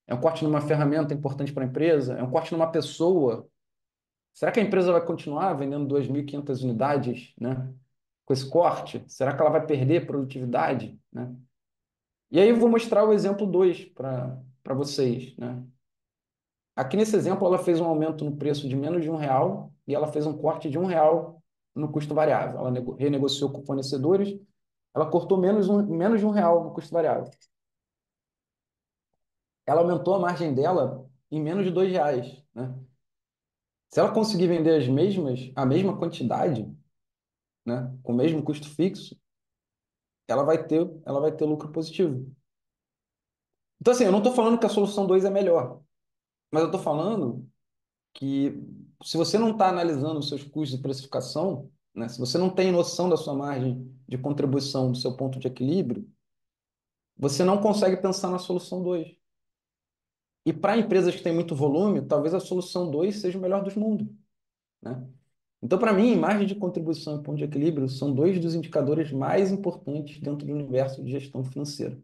é um corte numa ferramenta importante para a empresa, é um corte numa pessoa. Será que a empresa vai continuar vendendo 2.500 unidades, né? Com esse corte? Será que ela vai perder produtividade, né? E aí eu vou mostrar o exemplo 2 para vocês, né? Aqui nesse exemplo, ela fez um aumento no preço de menos de R$ 1 e ela fez um corte de R$ 1 no custo variável. Ela renegociou com fornecedores, ela cortou menos de R$ 1 no custo variável. Ela aumentou a margem dela em menos de R$ 2, né? Se ela conseguir vender a mesma quantidade, né, com o mesmo custo fixo, ela vai ter lucro positivo. Então, assim, eu não estou falando que a solução 2 é melhor, mas eu estou falando que se você não está analisando os seus custos de precificação, né, se você não tem noção da sua margem de contribuição, do seu ponto de equilíbrio, você não consegue pensar na solução 2. E para empresas que têm muito volume, talvez a solução 2 seja o melhor dos mundos, né? Então, para mim, margem de contribuição e ponto de equilíbrio são dois dos indicadores mais importantes dentro do universo de gestão financeira,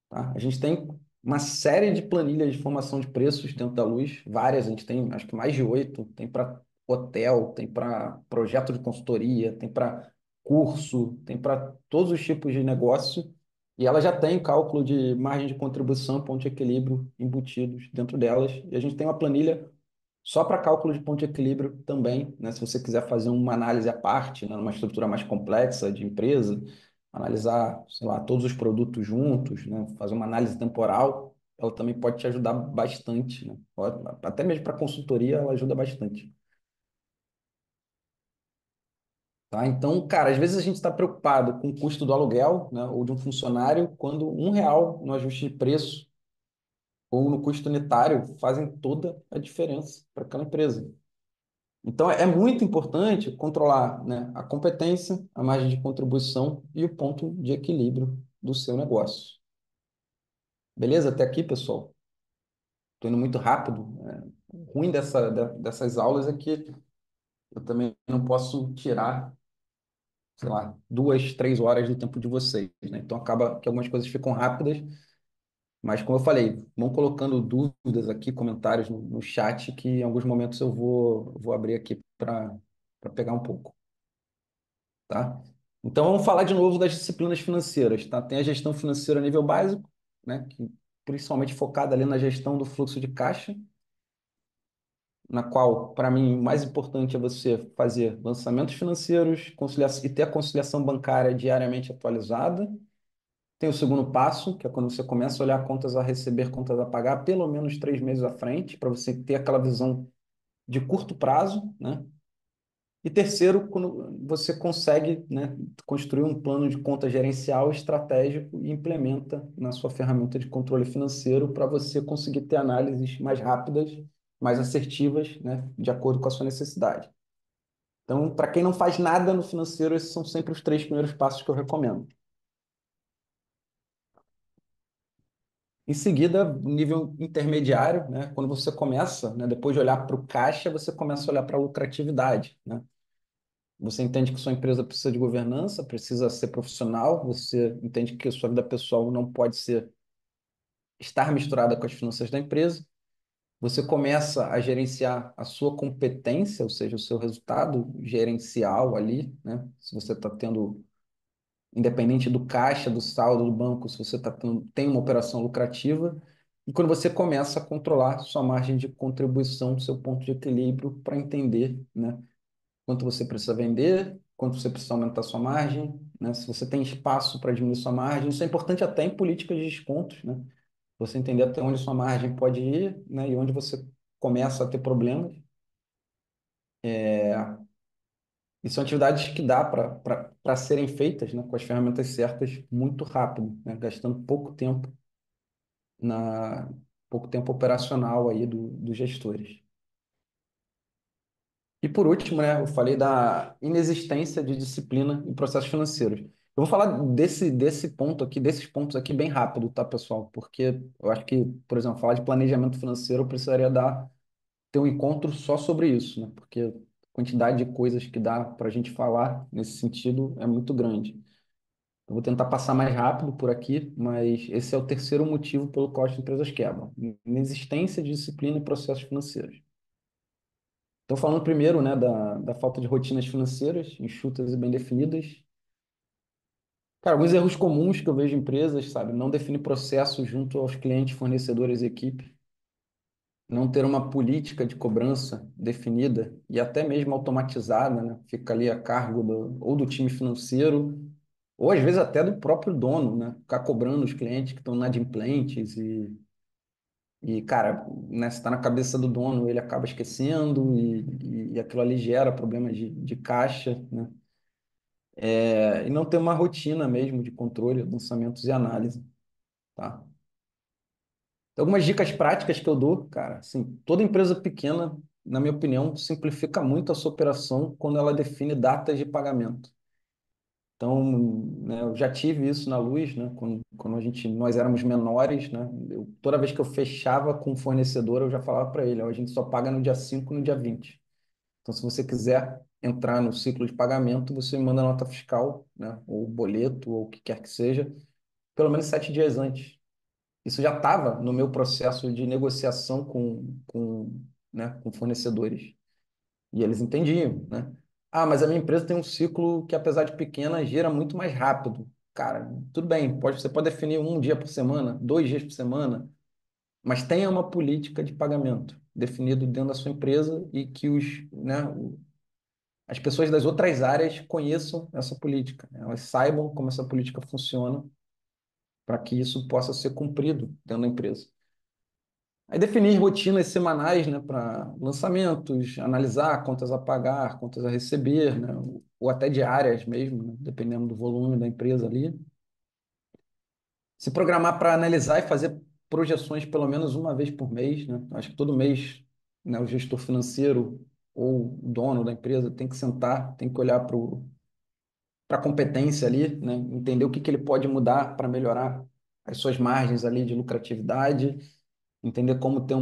tá? A gente tem uma série de planilhas de formação de preços dentro da Luz, várias, a gente tem acho que mais de 8, tem para hotel, tem para projeto de consultoria, tem para curso, tem para todos os tipos de negócio, e ela já tem cálculo de margem de contribuição e ponto de equilíbrio embutidos dentro delas, e a gente tem uma planilha só para cálculo de ponto de equilíbrio também, né? Se você quiser fazer uma análise à parte, né, numa estrutura mais complexa de empresa, analisar, sei lá, todos os produtos juntos, né? Fazer uma análise temporal, ela também pode te ajudar bastante, né? Até mesmo para consultoria, ela ajuda bastante, tá? Então, cara, às vezes a gente está preocupado com o custo do aluguel, né, ou de um funcionário, quando R$ 1 no ajuste de preço ou no custo unitário fazem toda a diferença para aquela empresa. Então, é muito importante controlar, né, a competência, a margem de contribuição e o ponto de equilíbrio do seu negócio. Beleza? Até aqui, pessoal. Estou indo muito rápido. O ruim dessas aulas é que eu também não posso tirar, sei lá, 2, 3 horas do tempo de vocês, né? Então, acaba que algumas coisas ficam rápidas, mas, como eu falei, vão colocando dúvidas aqui, comentários no chat, que em alguns momentos eu vou abrir aqui para pegar um pouco, tá? Então, vamos falar de novo das disciplinas financeiras, tá? Tem a gestão financeira a nível básico, né? Que principalmente focada ali na gestão do fluxo de caixa, na qual, para mim, o mais importante é você fazer lançamentos financeiros, e ter a conciliação bancária diariamente atualizada. Tem o segundo passo, que é quando você começa a olhar contas a receber, contas a pagar, pelo menos 3 meses à frente, para você ter aquela visão de curto prazo, né? E terceiro, quando você consegue, né, construir um plano de conta gerencial estratégico e implementa na sua ferramenta de controle financeiro para você conseguir ter análises mais rápidas, mais assertivas, né, de acordo com a sua necessidade. Então, para quem não faz nada no financeiro, esses são sempre os 3 primeiros passos que eu recomendo. Em seguida, nível intermediário, né, quando você começa, né, depois de olhar para o caixa, você começa a olhar para a lucratividade, né? Você entende que sua empresa precisa de governança, precisa ser profissional, você entende que sua vida pessoal não pode estar misturada com as finanças da empresa. Você começa a gerenciar a sua competência, ou seja, o seu resultado gerencial ali, né? Se você está tendo, independente do caixa, do saldo do banco, se você tem uma operação lucrativa, e quando você começa a controlar sua margem de contribuição, seu ponto de equilíbrio, para entender, né, quanto você precisa vender, quanto você precisa aumentar sua margem, né? Se você tem espaço para diminuir sua margem. Isso é importante até em políticas de descontos, né? Você entender até onde sua margem pode ir, né? E onde você começa a ter problemas. E são atividades que dá para serem feitas, né? Com as ferramentas certas muito rápido, né? Gastando na pouco tempo operacional aí dos gestores. E por último, né, eu falei da inexistência de disciplina em processos financeiros. Eu vou falar desse ponto aqui, desses pontos aqui bem rápido, tá, pessoal? Porque eu acho que, por exemplo, falar de planejamento financeiro, eu precisaria ter um encontro só sobre isso, né? Porque a quantidade de coisas que dá para a gente falar nesse sentido é muito grande. Eu vou tentar passar mais rápido por aqui, mas esse é o terceiro motivo pelo qual as empresas quebram. Inexistência de disciplina em processos financeiros. Estou falando primeiro, né, da falta de rotinas financeiras, enxutas e bem definidas. Cara, alguns erros comuns que eu vejo em empresas, sabe? Não definir processos junto aos clientes, fornecedores e equipe. Não ter uma política de cobrança definida e até mesmo automatizada, né? Fica ali a cargo ou do time financeiro, ou às vezes até do próprio dono, né? Ficar cobrando os clientes que estão inadimplentes cara, né, se está na cabeça do dono, ele acaba esquecendo e aquilo ali gera problemas de caixa, né? E não ter uma rotina mesmo de controle, lançamentos e análise, tá? Então, algumas dicas práticas que eu dou, cara, assim, toda empresa pequena, na minha opinião, simplifica muito a sua operação quando ela define datas de pagamento. Então, né, eu já tive isso na Luz, né, quando nós éramos menores, né, toda vez que eu fechava com um fornecedor, eu já falava para ele, ó, a gente só paga no dia 5 e no dia 20. Então, se você quiser entrar no ciclo de pagamento, você me manda a nota fiscal, né, ou boleto, ou o que quer que seja, pelo menos 7 dias antes. Isso já estava no meu processo de negociação com fornecedores. E eles entendiam, né? Ah, mas a minha empresa tem um ciclo que, apesar de pequena, gira muito mais rápido. Cara, tudo bem, você pode definir um dia por semana, 2 dias por semana, mas tenha uma política de pagamento definido dentro da sua empresa e que as pessoas das outras áreas conheçam essa política, né? Elas saibam como essa política funciona para que isso possa ser cumprido dentro da empresa. Aí definir rotinas semanais, né, para lançamentos, analisar contas a pagar, contas a receber, né, ou até diárias mesmo, né, dependendo do volume da empresa ali. Se programar para analisar e fazer projeções pelo menos uma vez por mês, né? Acho que todo mês, né, o gestor financeiro ou o dono da empresa tem que sentar, tem que olhar para a competência ali, né, entender o que ele pode mudar para melhorar as suas margens ali de lucratividade, entender como ter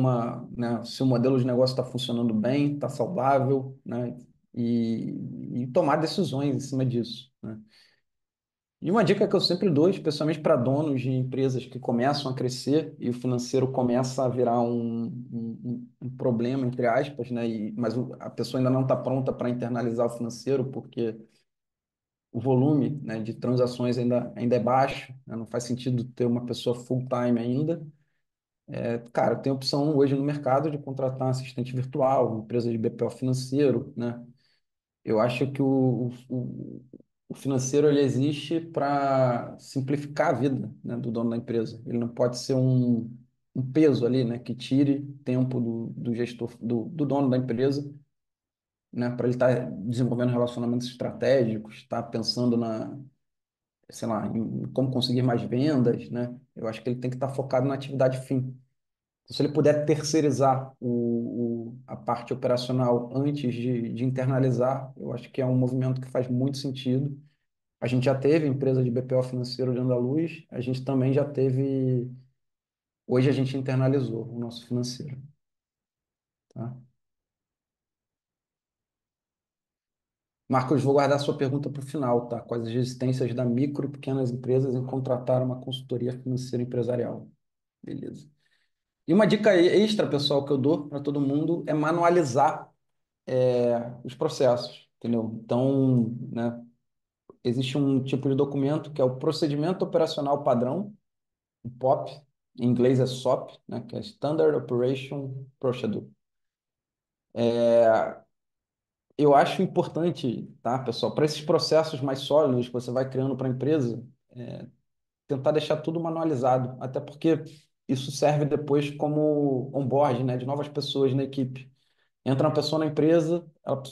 né, se o modelo de negócio está funcionando bem, está saudável, né, e tomar decisões em cima disso, né. E uma dica que eu sempre dou, especialmente para donos de empresas que começam a crescer e o financeiro começa a virar um problema, entre aspas, né, mas a pessoa ainda não está pronta para internalizar o financeiro, porque o volume, né, de transações ainda é baixo, né? Não faz sentido ter uma pessoa full-time ainda. Cara, tem opção hoje no mercado de contratar um assistente virtual, uma empresa de BPO financeiro, né? Eu acho que o financeiro ele existe para simplificar a vida, né, do dono da empresa. Ele não pode ser um peso ali, né, que tire tempo do gestor, do dono da empresa, né, para ele estar desenvolvendo relacionamentos estratégicos, estar pensando sei lá, em como conseguir mais vendas, né? Eu acho que ele tem que estar focado na atividade fim. Se ele puder terceirizar a parte operacional antes de internalizar, eu acho que é um movimento que faz muito sentido. A gente já teve empresa de BPO financeiro de Andaluz, a gente também já teve. Hoje a gente internalizou o nosso financeiro, tá? Marcos, vou guardar sua pergunta para o final, tá? Quais as resistências da micro e pequenas empresas em contratar uma consultoria financeira empresarial? Beleza. E uma dica extra, pessoal, que eu dou para todo mundo é manualizar os processos, entendeu? Então, né, existe um tipo de documento que é o Procedimento Operacional Padrão, o POP, em inglês é SOP, né, que é Standard Operation Procedure. Eu acho importante, tá, pessoal, para esses processos mais sólidos que você vai criando para a empresa, tentar deixar tudo manualizado, até porque isso serve depois como onboard, né, de novas pessoas na equipe. Entra uma pessoa na empresa, ela,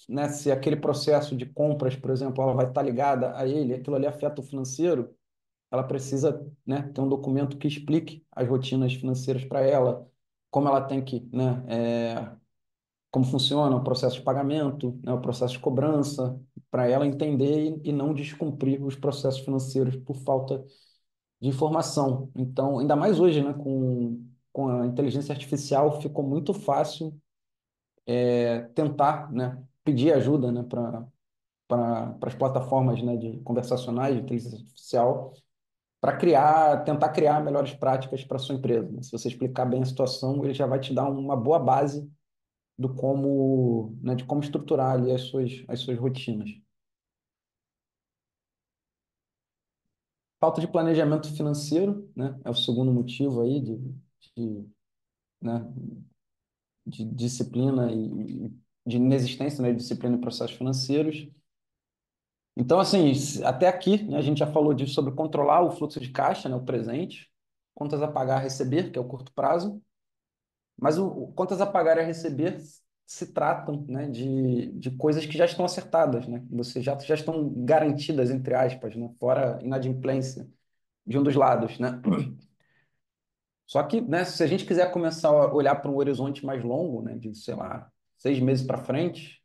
né, se aquele processo de compras, por exemplo, ela vai estar ligada a ele, aquilo ali afeta o financeiro, ela precisa, né, ter um documento que explique as rotinas financeiras para ela, como ela tem que, né, como funciona o processo de pagamento, né, o processo de cobrança, para ela entender e não descumprir os processos financeiros por falta de informação. Então, ainda mais hoje, né, com a inteligência artificial, ficou muito fácil tentar, né, pedir ajuda, né, para as plataformas, né, de conversacionais de inteligência artificial para tentar criar melhores práticas para sua empresa, né? Se você explicar bem a situação, ele já vai te dar uma boa base do como, né, de como estruturar ali as suas rotinas. Falta de planejamento financeiro, né, é o segundo motivo aí de, né, de disciplina e de inexistência, né, de disciplina em processos financeiros. Então, assim, até aqui, né, a gente já falou disso sobre controlar o fluxo de caixa, né, o presente, contas a pagar a receber, que é o curto prazo, mas o contas a pagar e a receber se tratam, né, de coisas que já estão acertadas, né, você já estão garantidas, entre aspas, né, fora inadimplência de um dos lados, né? Só que, né, se a gente quiser começar a olhar para um horizonte mais longo, né, de, sei lá, 6 meses para frente,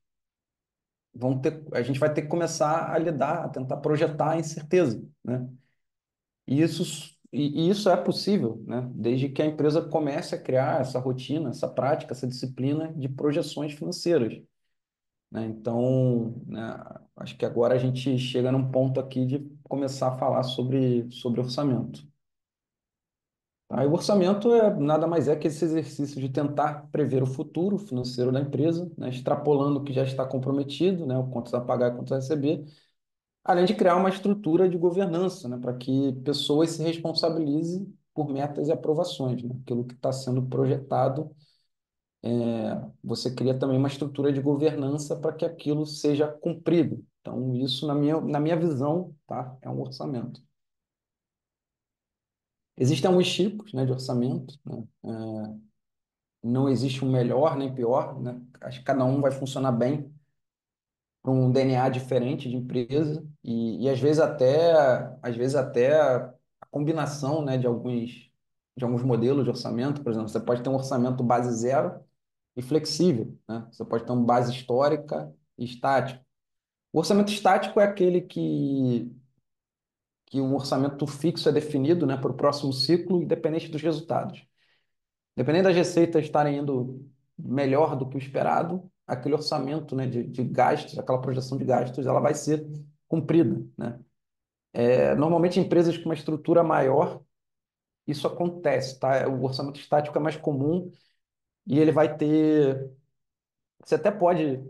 a gente vai ter que começar a lidar, a tentar projetar a incerteza, né? E isso é possível, né? Desde que a empresa comece a criar essa rotina, essa prática, essa disciplina de projeções financeiras, né? Então, né, acho que agora a gente chega num ponto aqui de começar a falar sobre orçamento. Tá? E o orçamento nada mais é que esse exercício de tentar prever o futuro financeiro da empresa, né? Extrapolando o que já está comprometido, né? O quanto a pagar e quanto a receber, além de criar uma estrutura de governança, né, para que pessoas se responsabilizem por metas e aprovações, né? Aquilo que está sendo projetado, você cria também uma estrutura de governança para que aquilo seja cumprido. Então, isso, na minha visão, tá, é um orçamento. Existem alguns tipos, né, de orçamento, né? Não existe um melhor nem pior, né? Acho que cada um vai funcionar bem para um DNA diferente de empresa e às vezes até a combinação, né, de alguns modelos de orçamento, por exemplo, você pode ter um orçamento base zero e flexível, né? Você pode ter um base histórica e estático. O orçamento estático é aquele que um orçamento fixo é definido, né, para o próximo ciclo, independente dos resultados. Dependendo das receitas estarem indo melhor do que o esperado, aquele orçamento, né, de gastos, aquela projeção de gastos, ela vai ser cumprida, né? Normalmente, empresas com uma estrutura maior, isso acontece, tá? O orçamento estático é mais comum e ele vai ter. Você até pode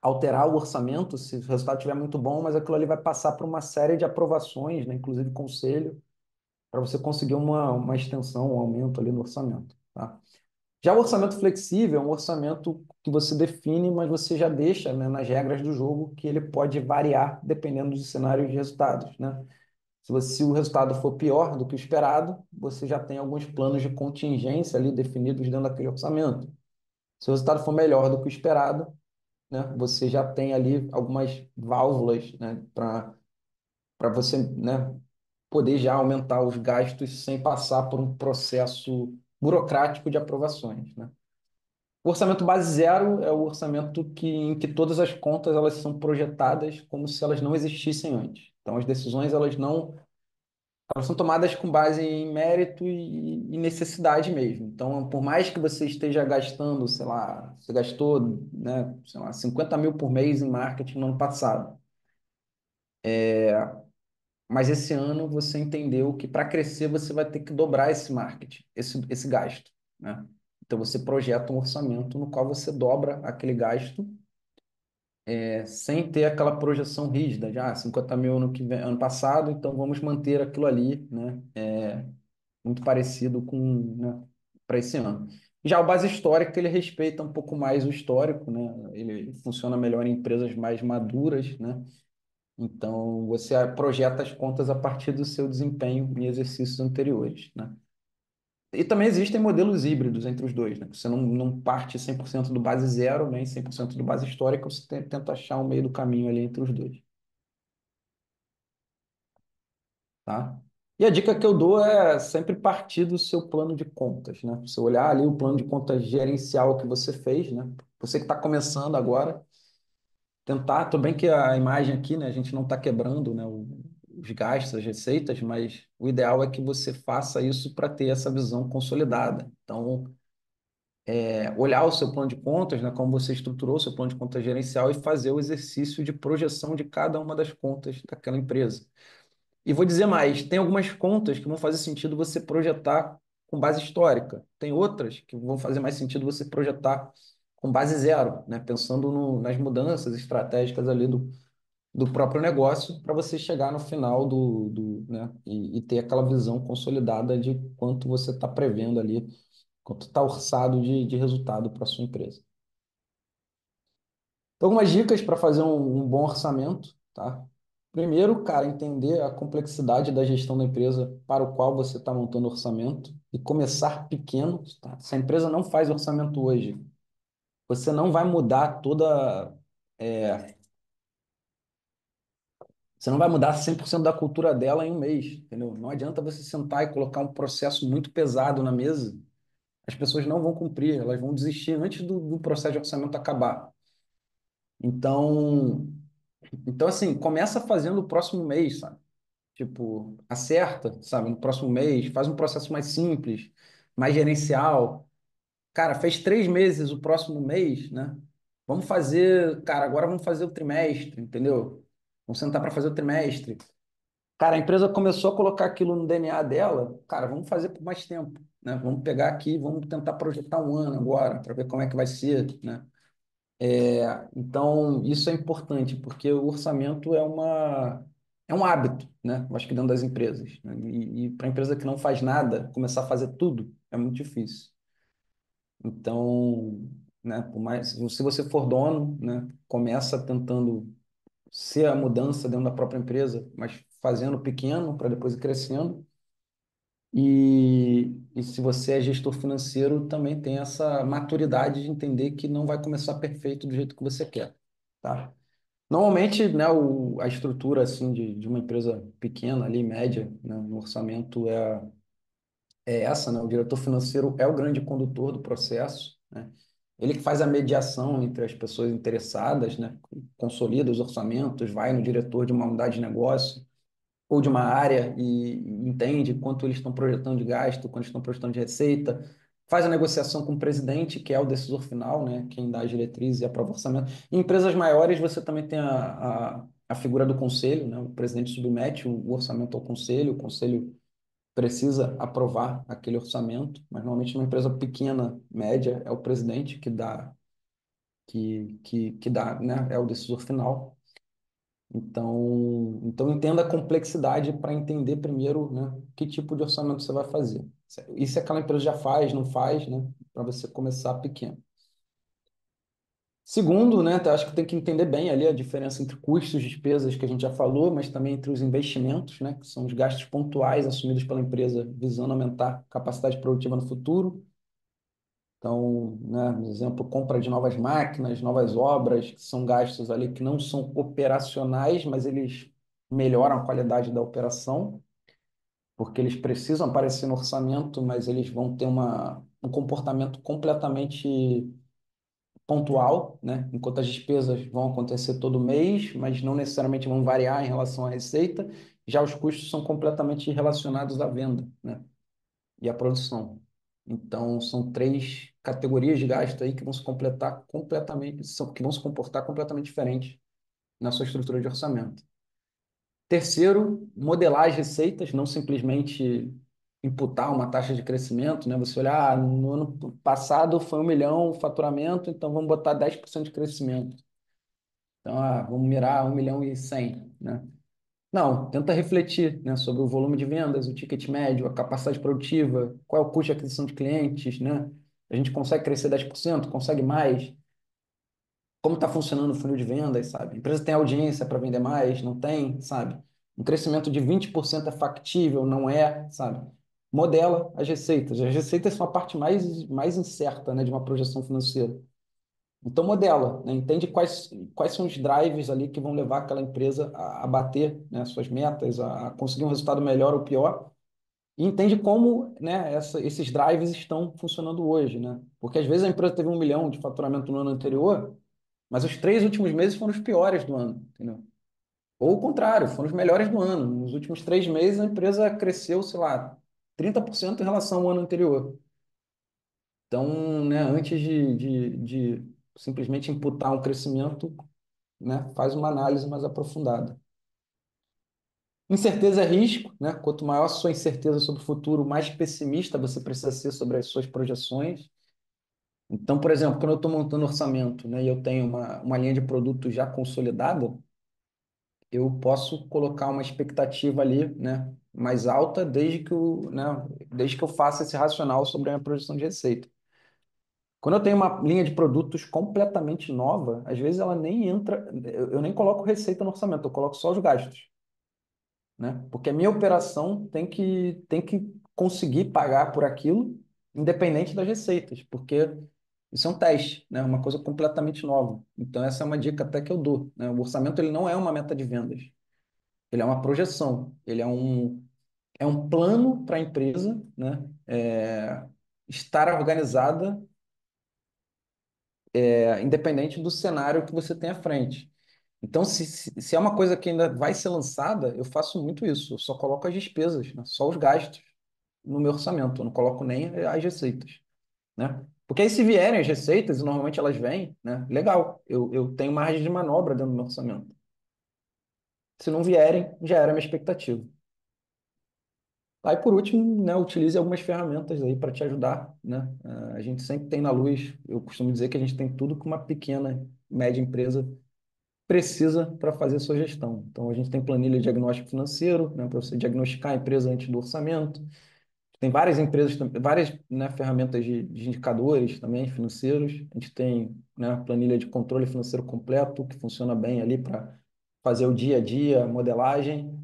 alterar o orçamento se o resultado estiver muito bom, mas aquilo ali vai passar por uma série de aprovações, né, inclusive conselho, para você conseguir uma extensão, um aumento ali no orçamento, tá? Já o orçamento flexível é um orçamento que você define, mas você já deixa, né, nas regras do jogo que ele pode variar dependendo dos cenários de resultados, né? Se o resultado for pior do que o esperado, você já tem alguns planos de contingência ali definidos dentro daquele orçamento. Se o resultado for melhor do que o esperado, né, você já tem ali algumas válvulas, né, para você, né, poder já aumentar os gastos sem passar por um processo burocrático de aprovações, né? O orçamento base zero é o orçamento em que todas as contas elas são projetadas como se elas não existissem antes. Então, as decisões elas são tomadas com base em mérito e necessidade mesmo. Então, por mais que você esteja gastando, sei lá, você gastou, né, sei lá, 50 mil por mês em marketing no ano passado, mas esse ano você entendeu que para crescer você vai ter que dobrar esse marketing, esse gasto, né? Então, você projeta um orçamento no qual você dobra aquele gasto sem ter aquela projeção rígida, já 50 mil ano passado, então vamos manter aquilo ali, né? Muito parecido com, né, para esse ano. Já o base histórica, ele respeita um pouco mais o histórico, né? Ele funciona melhor em empresas mais maduras, né? Então, você projeta as contas a partir do seu desempenho em exercícios anteriores, né? E também existem modelos híbridos entre os dois, né? Você não parte 100% do base zero, nem 100% do base histórica, você tenta achar um meio do caminho ali entre os dois, tá? E a dica que eu dou é sempre partir do seu plano de contas, né? Você olhar ali o plano de contas gerencial que você fez, né? Você que está começando agora, tentar, tudo bem que a imagem aqui, né? A gente não está quebrando, né? Os gastos, as receitas, mas o ideal é que você faça isso para ter essa visão consolidada. Então, olhar o seu plano de contas, né? Como você estruturou o seu plano de contas gerencial e fazer o exercício de projeção de cada uma das contas daquela empresa. E vou dizer mais, tem algumas contas que vão fazer sentido você projetar com base histórica. Tem outras que vão fazer mais sentido você projetar com base zero, né? Pensando nas mudanças estratégicas ali do próprio negócio para você chegar no final né? E ter aquela visão consolidada de quanto você está prevendo ali, quanto está orçado de resultado para a sua empresa. Então, algumas dicas para fazer um bom orçamento, tá? Primeiro, cara, entender a complexidade da gestão da empresa para o qual você está montando orçamento e começar pequeno, tá? Se a empresa não faz orçamento hoje, você não vai mudar é, você não vai mudar 100% da cultura dela em um mês, entendeu? Não adianta você sentar e colocar um processo muito pesado na mesa, as pessoas não vão cumprir, elas vão desistir antes do processo de orçamento acabar. Então, então assim, começa fazendo o próximo mês, sabe? Tipo, acerta, sabe, no próximo mês, faz um processo mais simples, mais gerencial. Cara, fez 3 meses o próximo mês, né? Vamos fazer, cara, agora vamos fazer o trimestre, entendeu? Vamos sentar para fazer o trimestre. Cara, a empresa começou a colocar aquilo no DNA dela, cara, vamos fazer por mais tempo, né? Vamos pegar aqui, vamos tentar projetar um ano agora, para ver como é que vai ser, né? Então, isso é importante, porque o orçamento é um hábito, né? Eu acho que dentro das empresas, né? E para a empresa que não faz nada, começar a fazer tudo é muito difícil. Então, né, por mais, se você for dono, né, começa tentando ser a mudança dentro da própria empresa, mas fazendo pequeno para depois ir crescendo. E se você é gestor financeiro, também tem essa maturidade de entender que não vai começar perfeito do jeito que você quer, tá? Normalmente, né, a estrutura assim de uma empresa pequena ali, média, né, no orçamento é essa, né? O diretor financeiro é o grande condutor do processo, né? Ele que faz a mediação entre as pessoas interessadas, né? Consolida os orçamentos, vai no diretor de uma unidade de negócio ou de uma área e entende quanto eles estão projetando de gasto, quanto estão projetando de receita, faz a negociação com o presidente, que é o decisor final, né? Quem dá as diretrizes e aprova o orçamento. Em empresas maiores, você também tem a figura do conselho, né? O presidente submete o orçamento ao conselho, o conselho precisa aprovar aquele orçamento, mas normalmente numa empresa pequena, média, é o presidente que dá. que dá, né? É o decisor final. Então entenda a complexidade para entender primeiro, né, que tipo de orçamento você vai fazer. E se aquela empresa já faz, não faz, né, para você começar pequeno. Segundo, né, acho que tem que entender bem ali a diferença entre custos, despesas, que a gente já falou, mas também entre os investimentos, né, que são os gastos pontuais assumidos pela empresa visando aumentar a capacidade produtiva no futuro. Então, né, por exemplo, compra de novas máquinas, novas obras, que são gastos ali que não são operacionais, mas eles melhoram a qualidade da operação, porque eles precisam aparecer no orçamento, mas eles vão ter um comportamento completamente pontual, né? Enquanto as despesas vão acontecer todo mês, mas não necessariamente vão variar em relação à receita, já os custos são completamente relacionados à venda, né? E à produção. Então, são três categorias de gasto aí que vão se completar completamente, que vão se comportar completamente diferentes na sua estrutura de orçamento. Terceiro, modelar as receitas, não simplesmente imputar uma taxa de crescimento, né? Você olhar, no ano passado foi 1 milhão o faturamento, então vamos botar 10% de crescimento. Então, vamos mirar 1,1 milhão, né? Não, tenta refletir, né, sobre o volume de vendas, o ticket médio, a capacidade produtiva, qual é o custo de aquisição de clientes, né? A gente consegue crescer 10%, consegue mais? Como está funcionando o funil de vendas, sabe? A empresa tem audiência para vender mais? Não tem, sabe? Um crescimento de 20% é factível? Não é, sabe? Modela as receitas. As receitas são a parte mais incerta, né, de uma projeção financeira. Então, modela, né? Entende quais são os drivers ali que vão levar aquela empresa a bater, né, suas metas, a conseguir um resultado melhor ou pior, e entende como, né, esses drivers estão funcionando hoje, né? Porque às vezes a empresa teve 1 milhão de faturamento no ano anterior, mas os 3 últimos meses foram os piores do ano, entendeu? Ou o contrário, foram os melhores do ano. Nos últimos 3 meses a empresa cresceu, sei lá, 30% em relação ao ano anterior. Então, né, antes de simplesmente imputar um crescimento, né, faz uma análise mais aprofundada. Incerteza é risco, né? Quanto maior a sua incerteza sobre o futuro, mais pessimista você precisa ser sobre as suas projeções. Então, por exemplo, quando eu estou montando orçamento, né, e eu tenho uma linha de produto já consolidada, eu posso colocar uma expectativa ali, né, mais alta desde que eu faça esse racional sobre a minha projeção de receita. Quando eu tenho uma linha de produtos completamente nova, às vezes ela nem entra, eu nem coloco receita no orçamento, eu coloco só os gastos, né? Porque a minha operação tem que conseguir pagar por aquilo, independente das receitas, porque isso é um teste, né? Uma coisa completamente nova. Então essa é uma dica até que eu dou, né? O orçamento ele não é uma meta de vendas, ele é uma projeção, ele é um plano para a empresa, né? Estar organizada, independente do cenário que você tem à frente. Então, se é uma coisa que ainda vai ser lançada, eu faço muito isso. Eu só coloco as despesas, né? Só os gastos no meu orçamento. Eu não coloco nem as receitas, né? Porque aí, se vierem as receitas, e normalmente elas vêm, né? Legal, eu tenho margem de manobra dentro do meu orçamento. Se não vierem, já era a minha expectativa. Aí, por último, né, utilize algumas ferramentas aí para te ajudar, né? A gente sempre tem na Luz, eu costumo dizer que a gente tem tudo que uma pequena, média empresa precisa para fazer sua gestão. Então, a gente tem planilha de diagnóstico financeiro, né, para você diagnosticar a empresa antes do orçamento. Tem várias empresas, várias, né, ferramentas de indicadores também financeiros. A gente tem, né, planilha de controle financeiro completo, que funciona bem ali para fazer o dia a dia, modelagem.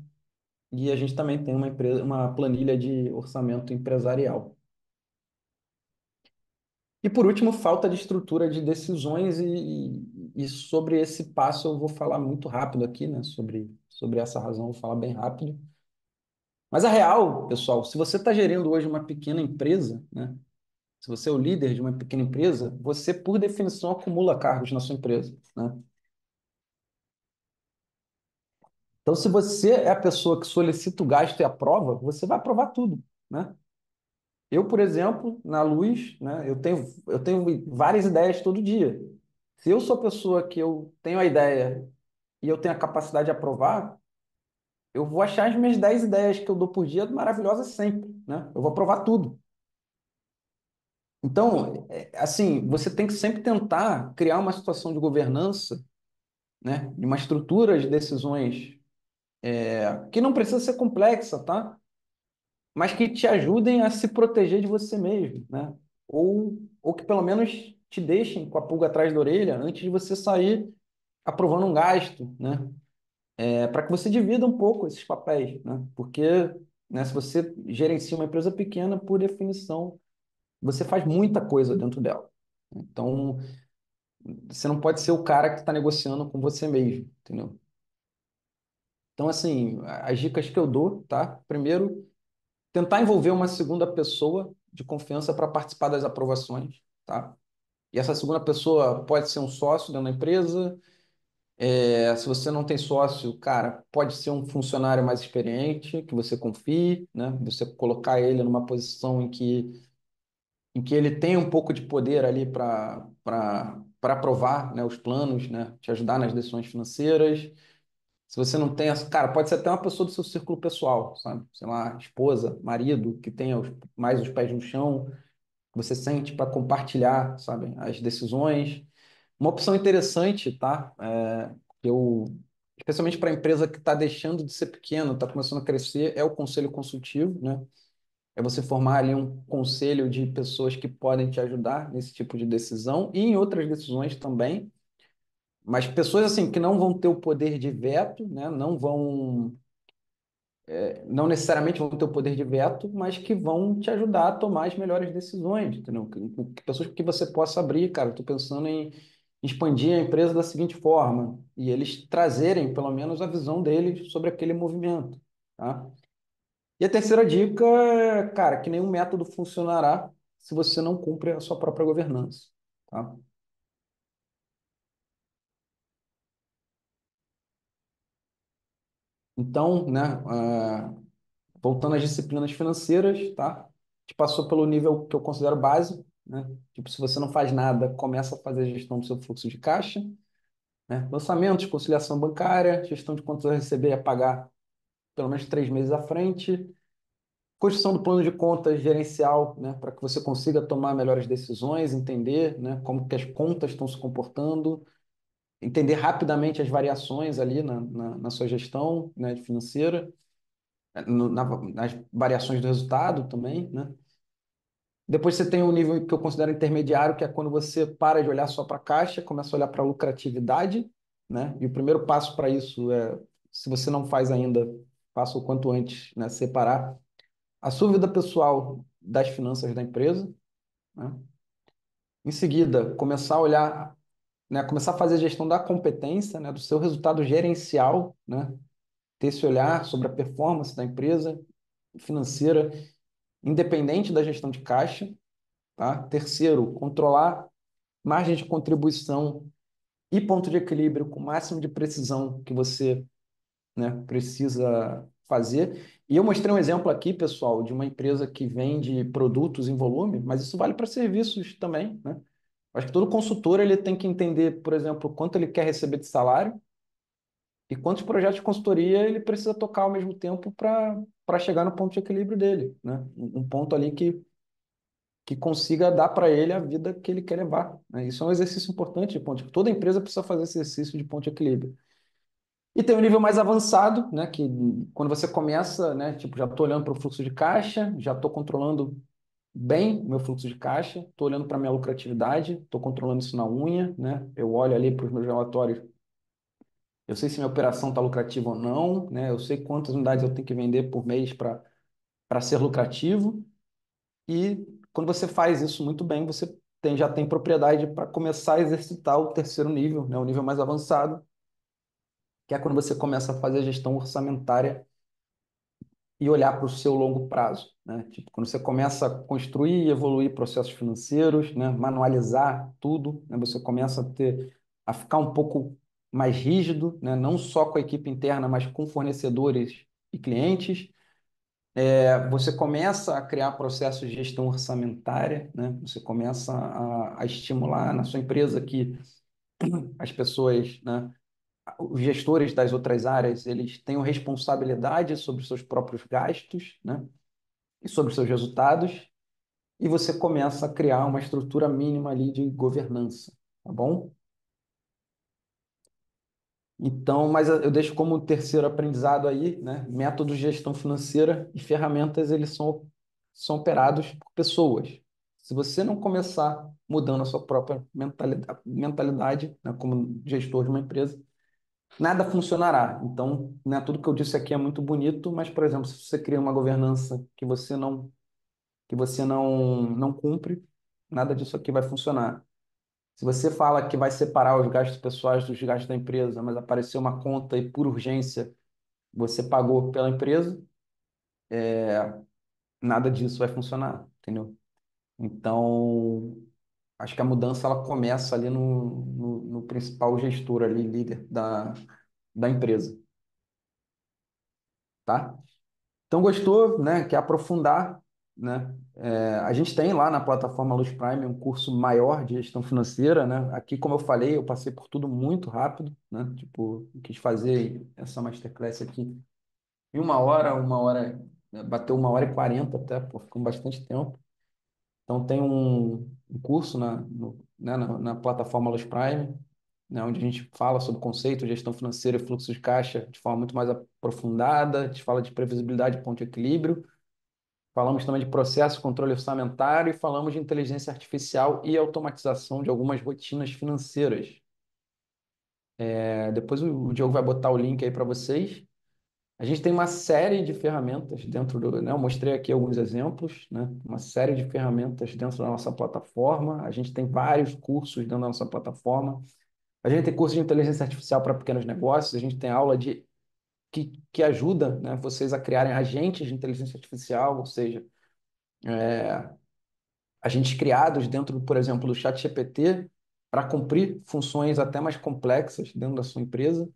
E a gente também tem uma planilha de orçamento empresarial. E por último, falta de estrutura de decisões e sobre esse passo eu vou falar muito rápido aqui, né? Sobre essa razão, eu vou falar bem rápido. Mas a real, pessoal, se você está gerindo hoje uma pequena empresa, né? Se você é o líder de uma pequena empresa, você, por definição, acumula cargos na sua empresa, né? Então, se você é a pessoa que solicita o gasto e aprova, você vai aprovar tudo, né? Eu, por exemplo, na Luz, né, eu tenho várias ideias todo dia. Se eu sou a pessoa que eu tenho a ideia e eu tenho a capacidade de aprovar, eu vou achar as minhas 10 ideias que eu dou por dia maravilhosas sempre, né? Eu vou aprovar tudo. Então, assim, você tem que sempre tentar criar uma situação de governança, né, de uma estrutura de decisões que não precisa ser complexa, tá? Mas que te ajudem a se proteger de você mesmo, né? Ou que pelo menos te deixem com a pulga atrás da orelha antes de você sair aprovando um gasto, né? Para que você divida um pouco esses papéis, né? Porque, né, se você gerencia uma empresa pequena, por definição, você faz muita coisa dentro dela. Então, você não pode ser o cara que está negociando com você mesmo, entendeu? Então, assim, as dicas que eu dou, tá? Primeiro, tentar envolver uma segunda pessoa de confiança para participar das aprovações, tá? E essa segunda pessoa pode ser um sócio dentro da empresa. Se você não tem sócio, cara, pode ser um funcionário mais experiente, que você confie, né? Você colocar ele numa posição em que ele tem um pouco de poder ali para aprovar, né, os planos, né? Te ajudar nas decisões financeiras. Se você não tem, cara, pode ser até uma pessoa do seu círculo pessoal, sabe? Sei lá, esposa, marido, que tenha mais os pés no chão, que você sente para compartilhar, sabe, as decisões. Uma opção interessante, tá? Especialmente para a empresa que está deixando de ser pequena, está começando a crescer, é o conselho consultivo, né? É você formar ali um conselho de pessoas que podem te ajudar nesse tipo de decisão e em outras decisões também. Mas pessoas assim que não vão ter o poder de veto, né? Não necessariamente vão ter o poder de veto, mas que vão te ajudar a tomar as melhores decisões, entendeu? Pessoas que você possa abrir, cara. Estou pensando em expandir a empresa da seguinte forma, e eles trazerem pelo menos a visão deles sobre aquele movimento, tá? E a terceira dica é, cara, que nenhum método funcionará se você não cumpre a sua própria governança, tá? Então, né, voltando às disciplinas financeiras, tá? A gente passou pelo nível que eu considero básico, né? Tipo, se você não faz nada, começa a fazer a gestão do seu fluxo de caixa, né? Lançamentos, conciliação bancária, gestão de quanto vai receber e a pagar pelo menos 3 meses à frente, construção do plano de contas gerencial, né? Para que você consiga tomar melhores decisões, entender, né? Como que as contas estão se comportando, entender rapidamente as variações ali na sua gestão, né, financeira, nas variações do resultado também, né? Depois você tem um nível que eu considero intermediário, que é quando você para de olhar só para a caixa, começa a olhar para a lucratividade, né? E o primeiro passo para isso é, se você não faz ainda, faça o quanto antes, né? Separar a sua vida pessoal das finanças da empresa, né? Em seguida, começar a olhar, né? Começar a fazer a gestão da competência, né? Do seu resultado gerencial, né? Ter esse olhar sobre a performance da empresa financeira, independente da gestão de caixa, tá? Terceiro, controlar margem de contribuição e ponto de equilíbrio com o máximo de precisão que você, né, precisa fazer. E eu mostrei um exemplo aqui, pessoal, de uma empresa que vende produtos em volume, mas isso vale para serviços também, né? Acho que todo consultor ele tem que entender, por exemplo, quanto ele quer receber de salário e quantos projetos de consultoria ele precisa tocar ao mesmo tempo para chegar no ponto de equilíbrio dele, né? Um ponto ali que consiga dar para ele a vida que ele quer levar, né? Isso é um exercício importante de ponto. Toda empresa precisa fazer esse exercício de ponto de equilíbrio. E tem um nível mais avançado, né? Que quando você começa, né? Tipo, já estou olhando para o fluxo de caixa, já estou controlando bem o meu fluxo de caixa, estou olhando para a minha lucratividade, estou controlando isso na unha, né? Eu olho ali para os meus relatórios, eu sei se minha operação está lucrativa ou não, né? Eu sei quantas unidades eu tenho que vender por mês para ser lucrativo. E quando você faz isso muito bem, você já tem propriedade para começar a exercitar o terceiro nível, né, o nível mais avançado, que é quando você começa a fazer a gestão orçamentária e olhar para o seu longo prazo, né? Tipo, quando você começa a construir e evoluir processos financeiros, né, manualizar tudo, né, você começa a ficar um pouco mais rígido, né, não só com a equipe interna, mas com fornecedores e clientes. Você começa a criar processos de gestão orçamentária, né? Você começa a estimular na sua empresa que as pessoas, né, os gestores das outras áreas, eles tenham responsabilidade sobre os seus próprios gastos, né, e sobre os seus resultados. e você começa a criar uma estrutura mínima ali de governança, tá bom? Então, mas eu deixo como terceiro aprendizado aí, né? Métodos de gestão financeira e ferramentas, eles são operados por pessoas. Se você não começar mudando a sua própria mentalidade, né, como gestor de uma empresa, nada funcionará. Então, né, tudo que eu disse aqui é muito bonito, mas, por exemplo, se você cria uma governança que você não cumpre, nada disso aqui vai funcionar. Se você fala que vai separar os gastos pessoais dos gastos da empresa, mas apareceu uma conta e por urgência você pagou pela empresa, nada disso vai funcionar, entendeu? Então, acho que a mudança ela começa ali no principal gestor ali, líder da empresa, tá? Então, gostou, né? Quer aprofundar, né? A gente tem lá na plataforma Luz Prime um curso maior de gestão financeira, né? Aqui, como eu falei, eu passei por tudo muito rápido, né? Tipo, eu quis fazer essa masterclass aqui em uma hora, né? Bateu 1h40 até, pô, ficou bastante tempo. Então, tem um curso na plataforma Luz Prime, né? Onde a gente fala sobre conceito, gestão financeira e fluxo de caixa de forma muito mais aprofundada, a gente fala de previsibilidade e ponto de equilíbrio. Falamos também de processo, controle orçamentário e falamos de inteligência artificial e automatização de algumas rotinas financeiras. Depois o Diogo vai botar o link aí para vocês. A gente tem uma série de ferramentas dentro né? Eu mostrei aqui alguns exemplos, né? Uma série de ferramentas dentro da nossa plataforma. A gente tem vários cursos dentro da nossa plataforma. A gente tem curso de inteligência artificial para pequenos negócios. A gente tem aula que ajuda, né, vocês a criarem agentes de inteligência artificial, ou seja, agentes criados dentro, por exemplo, do ChatGPT para cumprir funções até mais complexas dentro da sua empresa.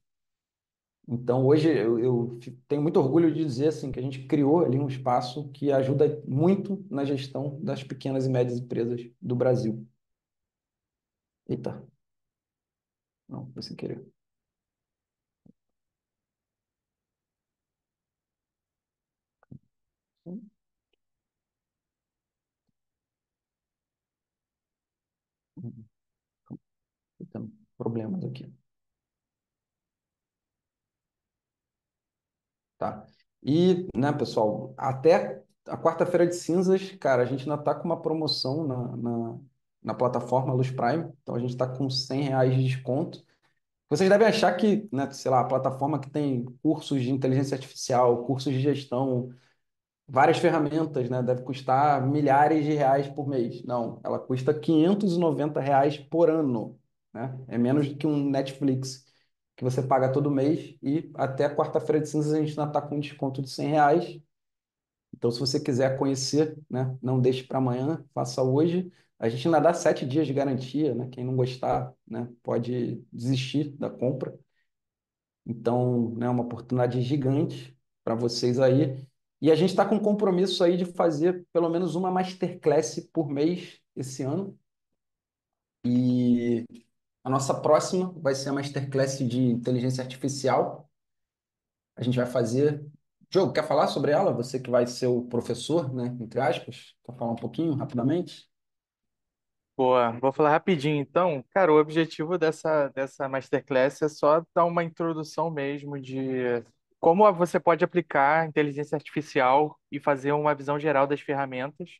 Então, hoje eu tenho muito orgulho de dizer assim que a gente criou ali um espaço que ajuda muito na gestão das pequenas e médias empresas do Brasil. Eita, não, foi sem querer. Estou tendo problemas aqui. Tá? E, né, pessoal, até a quarta-feira de cinzas, cara, a gente ainda está com uma promoção na plataforma Luz Prime, então a gente está com R$ 100 de desconto. Vocês devem achar que, né, sei lá, a plataforma que tem cursos de inteligência artificial, cursos de gestão, várias ferramentas, né, deve custar milhares de reais por mês. Não, ela custa R$ 590 por ano, né? É menos do que um Netflix que você paga todo mês e até quarta-feira de cinzas a gente ainda está com um desconto de R$ 100. Então, se você quiser conhecer, né, não deixe para amanhã, faça hoje. A gente ainda dá 7 dias de garantia, né? Quem não gostar, né, pode desistir da compra. Então, né, uma oportunidade gigante para vocês aí. E a gente está com um compromisso aí de fazer pelo menos uma masterclass por mês esse ano. E a nossa próxima vai ser a masterclass de inteligência artificial. A gente vai fazer. Diogo, quer falar sobre ela? Você que vai ser o professor, né? Entre aspas. Quer falar um pouquinho, rapidamente? Boa, vou falar rapidinho então. Cara, o objetivo dessa masterclass é só dar uma introdução mesmo de como você pode aplicar a inteligência artificial e fazer uma visão geral das ferramentas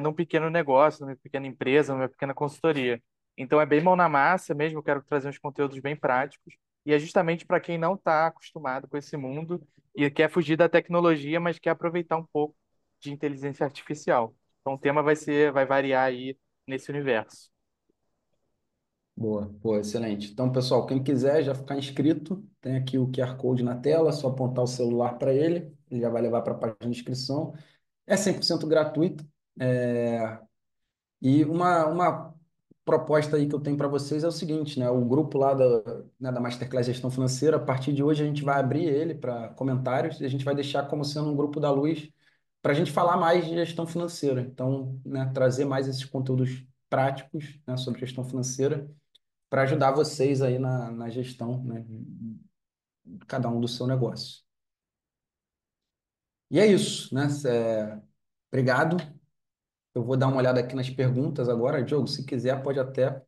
num pequeno negócio, numa pequena empresa, numa pequena consultoria. Então é bem mão na massa mesmo, eu quero trazer uns conteúdos bem práticos. E é justamente para quem não está acostumado com esse mundo e quer fugir da tecnologia, mas quer aproveitar um pouco de inteligência artificial. Então o tema vai variar aí nesse universo. Boa, boa, excelente. Então, pessoal, quem quiser já ficar inscrito, tem aqui o QR Code na tela, é só apontar o celular para ele já vai levar para a página de inscrição. É 100% gratuito. E uma proposta aí que eu tenho para vocês é o seguinte, né? O grupo lá da Masterclass Gestão Financeira, a partir de hoje a gente vai abrir ele para comentários e a gente vai deixar como sendo um grupo da Luz para a gente falar mais de gestão financeira. Então, né, trazer mais esses conteúdos práticos, né, sobre gestão financeira para ajudar vocês aí na gestão, né, de cada um do seu negócio. E é isso, né? Obrigado. Eu vou dar uma olhada aqui nas perguntas agora. Diogo, se quiser, pode até